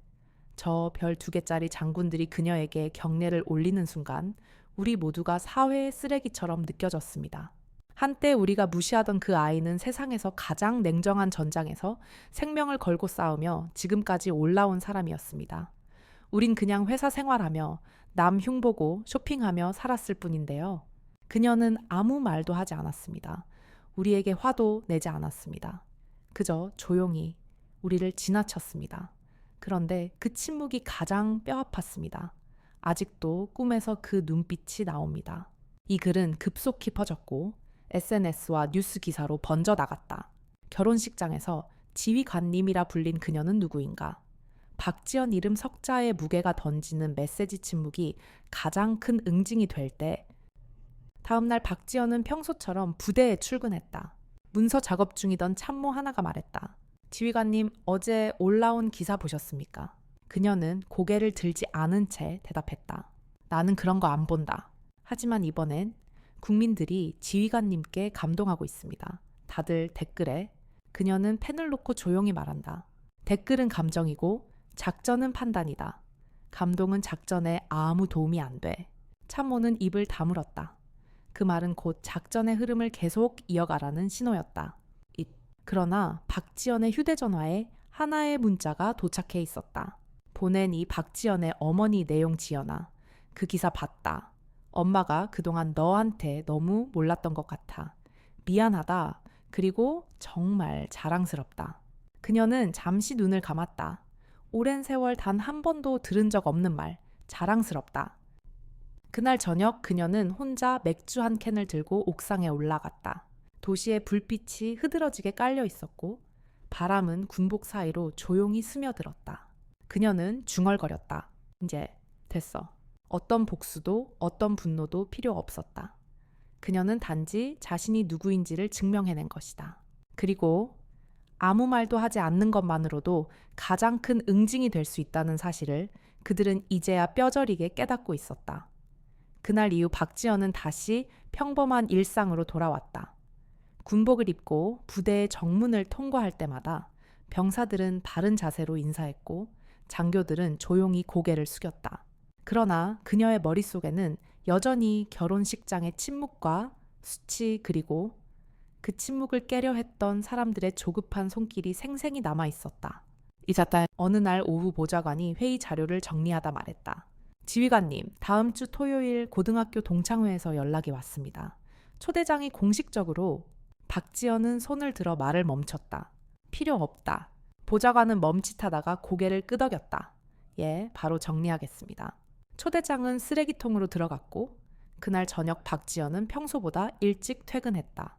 저 별 2개짜리 장군들이 그녀에게 경례를 올리는 순간 우리 모두가 사회의 쓰레기처럼 느껴졌습니다. 한때 우리가 무시하던 그 아이는 세상에서 가장 냉정한 전장에서 생명을 걸고 싸우며 지금까지 올라온 사람이었습니다. 우린 그냥 회사 생활하며 남 흉보고 쇼핑하며 살았을 뿐인데요. 그녀는 아무 말도 하지 않았습니다. 우리에게 화도 내지 않았습니다. 그저 조용히 우리를 지나쳤습니다. 그런데 그 침묵이 가장 뼈아팠습니다. 아직도 꿈에서 그 눈빛이 나옵니다. 이 글은 급속히 퍼졌고 SNS와 뉴스 기사로 번져 나갔다. 결혼식장에서 지휘관님이라 불린 그녀는 누구인가? 박지연 이름 석자의 무게가 던지는 메시지 침묵이 가장 큰 응징이 될 때, 다음날 박지연은 평소처럼 부대에 출근했다. 문서 작업 중이던 참모 하나가 말했다. 지휘관님, 어제 올라온 기사 보셨습니까? 그녀는 고개를 들지 않은 채 대답했다. 나는 그런 거 안 본다. 하지만 이번엔 국민들이 지휘관님께 감동하고 있습니다. 다들 댓글에 그녀는 펜을 놓고 조용히 말한다. 댓글은 감정이고 작전은 판단이다. 감동은 작전에 아무 도움이 안 돼. 참모는 입을 다물었다. 그 말은 곧 작전의 흐름을 계속 이어가라는 신호였다. 그러나 박지연의 휴대전화에 하나의 문자가 도착해 있었다. 보낸 이 박지연의 어머니 내용 지연아. 그 기사 봤다. 엄마가 그동안 너한테 너무 몰랐던 것 같아. 미안하다. 그리고 정말 자랑스럽다. 그녀는 잠시 눈을 감았다. 오랜 세월 단 한 번도 들은 적 없는 말. 자랑스럽다. 그날 저녁 그녀는 혼자 맥주 한 캔을 들고 옥상에 올라갔다. 도시의 불빛이 흐드러지게 깔려 있었고 바람은 군복 사이로 조용히 스며들었다. 그녀는 중얼거렸다. 이제 됐어. 어떤 복수도 어떤 분노도 필요 없었다. 그녀는 단지 자신이 누구인지를 증명해낸 것이다. 그리고 아무 말도 하지 않는 것만으로도 가장 큰 응징이 될 수 있다는 사실을 그들은 이제야 뼈저리게 깨닫고 있었다. 그날 이후 박지연은 다시 평범한 일상으로 돌아왔다. 군복을 입고 부대의 정문을 통과할 때마다 병사들은 바른 자세로 인사했고 장교들은 조용히 고개를 숙였다. 그러나 그녀의 머릿속에는 여전히 결혼식장의 침묵과 수치 그리고 그 침묵을 깨려 했던 사람들의 조급한 손길이 생생히 남아 있었다. 이삿날 어느 날 오후 보좌관이 회의 자료를 정리하다 말했다. 지휘관님, 다음 주 토요일 고등학교 동창회에서 연락이 왔습니다. 초대장이 공식적으로. 박지연은 손을 들어 말을 멈췄다. 필요 없다. 보좌관은 멈칫하다가 고개를 끄덕였다. 예, 바로 정리하겠습니다. 초대장은 쓰레기통으로 들어갔고 그날 저녁 박지연은 평소보다 일찍 퇴근했다.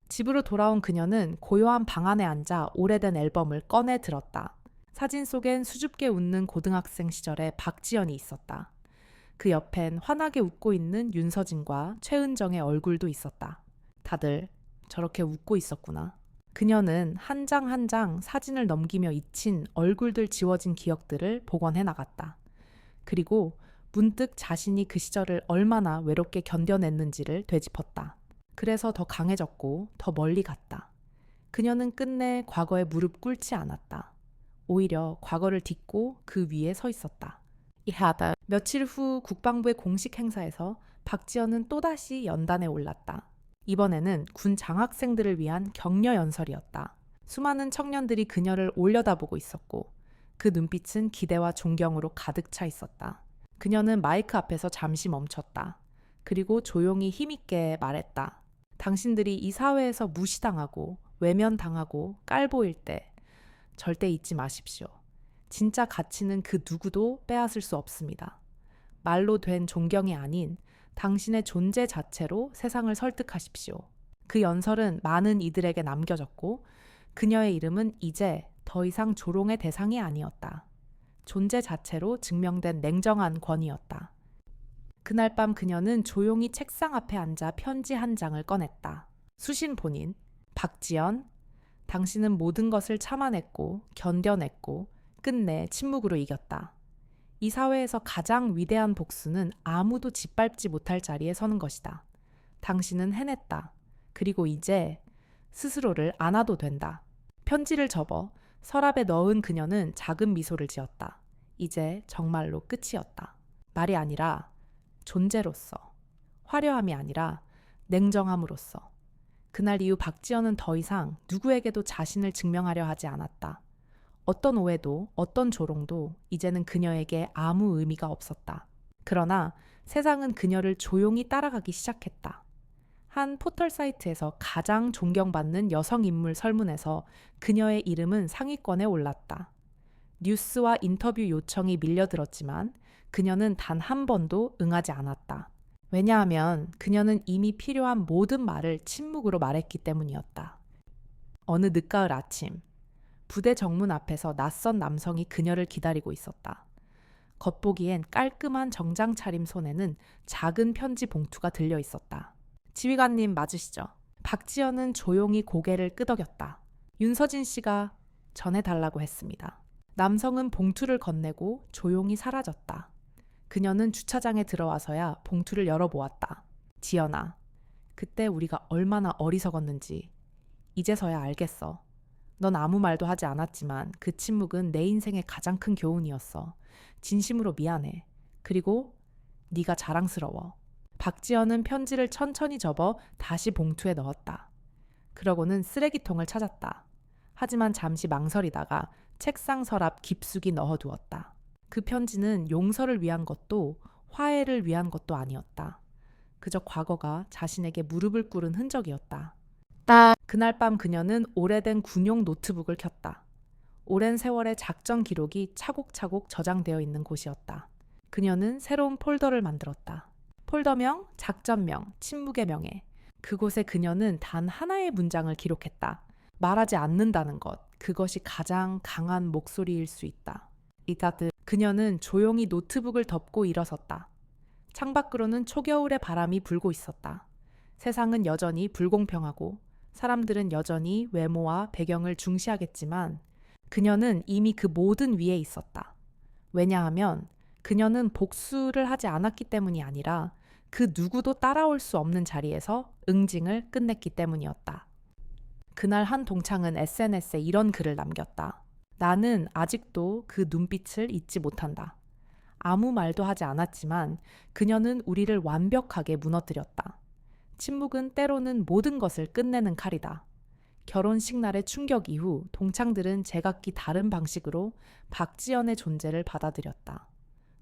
집으로 돌아온 그녀는 고요한 방 안에 앉아 오래된 앨범을 꺼내 들었다. 사진 속엔 수줍게 웃는 고등학생 시절의 박지연이 있었다. 그 옆엔 환하게 웃고 있는 윤서진과 최은정의 얼굴도 있었다. 다들 저렇게 웃고 있었구나. 그녀는 한 장 한 장 사진을 넘기며 잊힌 얼굴들 지워진 기억들을 복원해 나갔다. 그리고 문득 자신이 그 시절을 얼마나 외롭게 견뎌냈는지를 되짚었다. 그래서 더 강해졌고 더 멀리 갔다. 그녀는 끝내 과거에 무릎 꿇지 않았다. 오히려 과거를 딛고 그 위에 서 있었다. 이하다. 며칠 후 국방부의 공식 행사에서 박지연은 또다시 연단에 올랐다. 이번에는 군 장학생들을 위한 격려 연설이었다. 수많은 청년들이 그녀를 올려다보고 있었고 그 눈빛은 기대와 존경으로 가득 차 있었다. 그녀는 마이크 앞에서 잠시 멈췄다. 그리고 조용히 힘있게 말했다. 당신들이 이 사회에서 무시당하고 외면당하고 깔보일 때 절대 잊지 마십시오. 진짜 가치는 그 누구도 빼앗을 수 없습니다. 말로 된 존경이 아닌 당신의 존재 자체로 세상을 설득하십시오. 그 연설은 많은 이들에게 남겨졌고 그녀의 이름은 이제 더 이상 조롱의 대상이 아니었다. 존재 자체로 증명된 냉정한 권위였다. 그날 밤 그녀는 조용히 책상 앞에 앉아 편지 한 장을 꺼냈다. 수신 본인, 박지연, 당신은 모든 것을 참아냈고 견뎌냈고 끝내 침묵으로 이겼다. 이 사회에서 가장 위대한 복수는 아무도 짓밟지 못할 자리에 서는 것이다. 당신은 해냈다. 그리고 이제 스스로를 안아도 된다. 편지를 접어 서랍에 넣은 그녀는 작은 미소를 지었다. 이제 정말로 끝이었다. 말이 아니라 존재로서, 화려함이 아니라 냉정함으로써. 그날 이후 박지연은 더 이상 누구에게도 자신을 증명하려 하지 않았다. 어떤 오해도 어떤 조롱도 이제는 그녀에게 아무 의미가 없었다. 그러나 세상은 그녀를 조용히 따라가기 시작했다. 한 포털 사이트에서 가장 존경받는 여성 인물 설문에서 그녀의 이름은 상위권에 올랐다. 뉴스와 인터뷰 요청이 밀려들었지만 그녀는 단 한 번도 응하지 않았다. 왜냐하면 그녀는 이미 필요한 모든 말을 침묵으로 말했기 때문이었다. 어느 늦가을 아침, 부대 정문 앞에서 낯선 남성이 그녀를 기다리고 있었다. 겉보기엔 깔끔한 정장 차림 손에는 작은 편지 봉투가 들려 있었다. 지휘관님 맞으시죠? 박지연은 조용히 고개를 끄덕였다. 윤서진 씨가 전해달라고 했습니다. 남성은 봉투를 건네고 조용히 사라졌다. 그녀는 주차장에 들어와서야 봉투를 열어보았다. 지연아, 그때 우리가 얼마나 어리석었는지 이제서야 알겠어. 넌 아무 말도 하지 않았지만 그 침묵은 내 인생의 가장 큰 교훈이었어. 진심으로 미안해. 그리고 네가 자랑스러워. 박지연은 편지를 천천히 접어 다시 봉투에 넣었다. 그러고는 쓰레기통을 찾았다. 하지만 잠시 망설이다가 책상 서랍 깊숙이 넣어두었다. 그 편지는 용서를 위한 것도 화해를 위한 것도 아니었다. 그저 과거가 자신에게 무릎을 꿇은 흔적이었다. 그날 밤 그녀는 오래된 군용 노트북을 켰다. 오랜 세월의 작전 기록이 차곡차곡 저장되어 있는 곳이었다. 그녀는 새로운 폴더를 만들었다. 폴더명, 작전명, 침묵의 명예. 그곳에 그녀는 단 하나의 문장을 기록했다. 말하지 않는다는 것, 그것이 가장 강한 목소리일 수 있다. 이가드. 그녀는 조용히 노트북을 덮고 일어섰다. 창밖으로는 초겨울의 바람이 불고 있었다. 세상은 여전히 불공평하고 사람들은 여전히 외모와 배경을 중시하겠지만 그녀는 이미 그 모든 위에 있었다. 왜냐하면 그녀는 복수를 하지 않았기 때문이 아니라 그 누구도 따라올 수 없는 자리에서 응징을 끝냈기 때문이었다. 그날 한 동창은 SNS에 이런 글을 남겼다. 나는 아직도 그 눈빛을 잊지 못한다. 아무 말도 하지 않았지만 그녀는 우리를 완벽하게 무너뜨렸다. 침묵은 때로는 모든 것을 끝내는 칼이다. 결혼식 날의 충격 이후 동창들은 제각기 다른 방식으로 박지연의 존재를 받아들였다.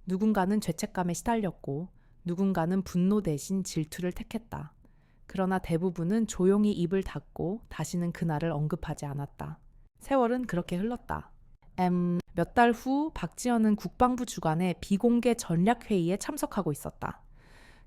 누군가는 죄책감에 시달렸고 누군가는 분노 대신 질투를 택했다. 그러나 대부분은 조용히 입을 닫고 다시는 그날을 언급하지 않았다. 세월은 그렇게 흘렀다. 몇 달 후 박지연은 국방부 주관의 비공개 전략회의에 참석하고 있었다.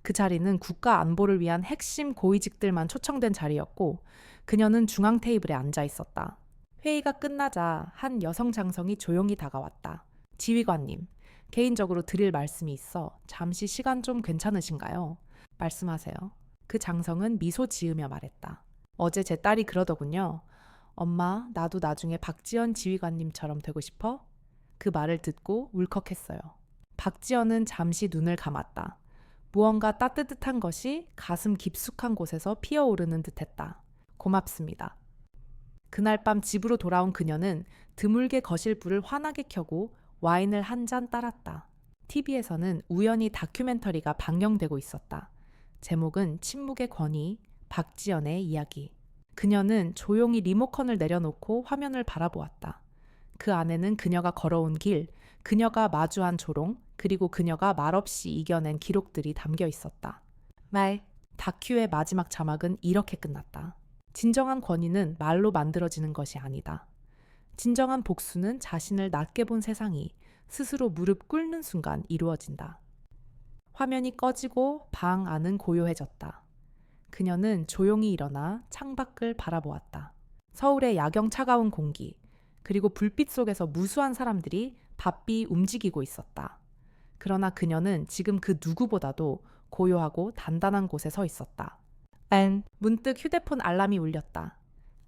그 자리는 국가 안보를 위한 핵심 고위직들만 초청된 자리였고 그녀는 중앙 테이블에 앉아 있었다. 회의가 끝나자 한 여성 장성이 조용히 다가왔다. 지휘관님, 개인적으로 드릴 말씀이 있어 잠시 시간 좀 괜찮으신가요? 말씀하세요. 그 장성은 미소 지으며 말했다. 어제 제 딸이 그러더군요. 엄마, 나도 나중에 박지연 지휘관님처럼 되고 싶어? 그 말을 듣고 울컥했어요. 박지연은 잠시 눈을 감았다. 무언가 따뜻한 것이 가슴 깊숙한 곳에서 피어오르는 듯했다. 고맙습니다. 그날 밤 집으로 돌아온 그녀는 드물게 거실 불을 환하게 켜고 와인을 한 잔 따랐다. TV에서는 우연히 다큐멘터리가 방영되고 있었다. 제목은 침묵의 권위, 박지연의 이야기. 그녀는 조용히 리모컨을 내려놓고 화면을 바라보았다. 그 안에는 그녀가 걸어온 길, 그녀가 마주한 조롱, 그리고 그녀가 말없이 이겨낸 기록들이 담겨 있었다. 다큐의 마지막 자막은 이렇게 끝났다. 진정한 권위는 말로 만들어지는 것이 아니다. 진정한 복수는 자신을 낮게 본 세상이 스스로 무릎 꿇는 순간 이루어진다. 화면이 꺼지고 방 안은 고요해졌다. 그녀는 조용히 일어나 창밖을 바라보았다. 서울의 야경 차가운 공기, 그리고 불빛 속에서 무수한 사람들이 바삐 움직이고 있었다. 그러나 그녀는 지금 그 누구보다도 고요하고 단단한 곳에 서 있었다. 문득 휴대폰 알람이 울렸다.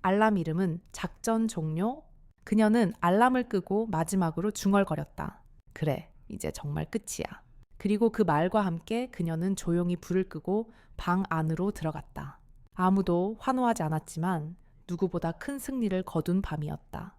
알람 이름은 작전 종료. 그녀는 알람을 끄고 마지막으로 중얼거렸다. 그래, 이제 정말 끝이야. 그리고 그 말과 함께 그녀는 조용히 불을 끄고 방 안으로 들어갔다. 아무도 환호하지 않았지만 누구보다 큰 승리를 거둔 밤이었다.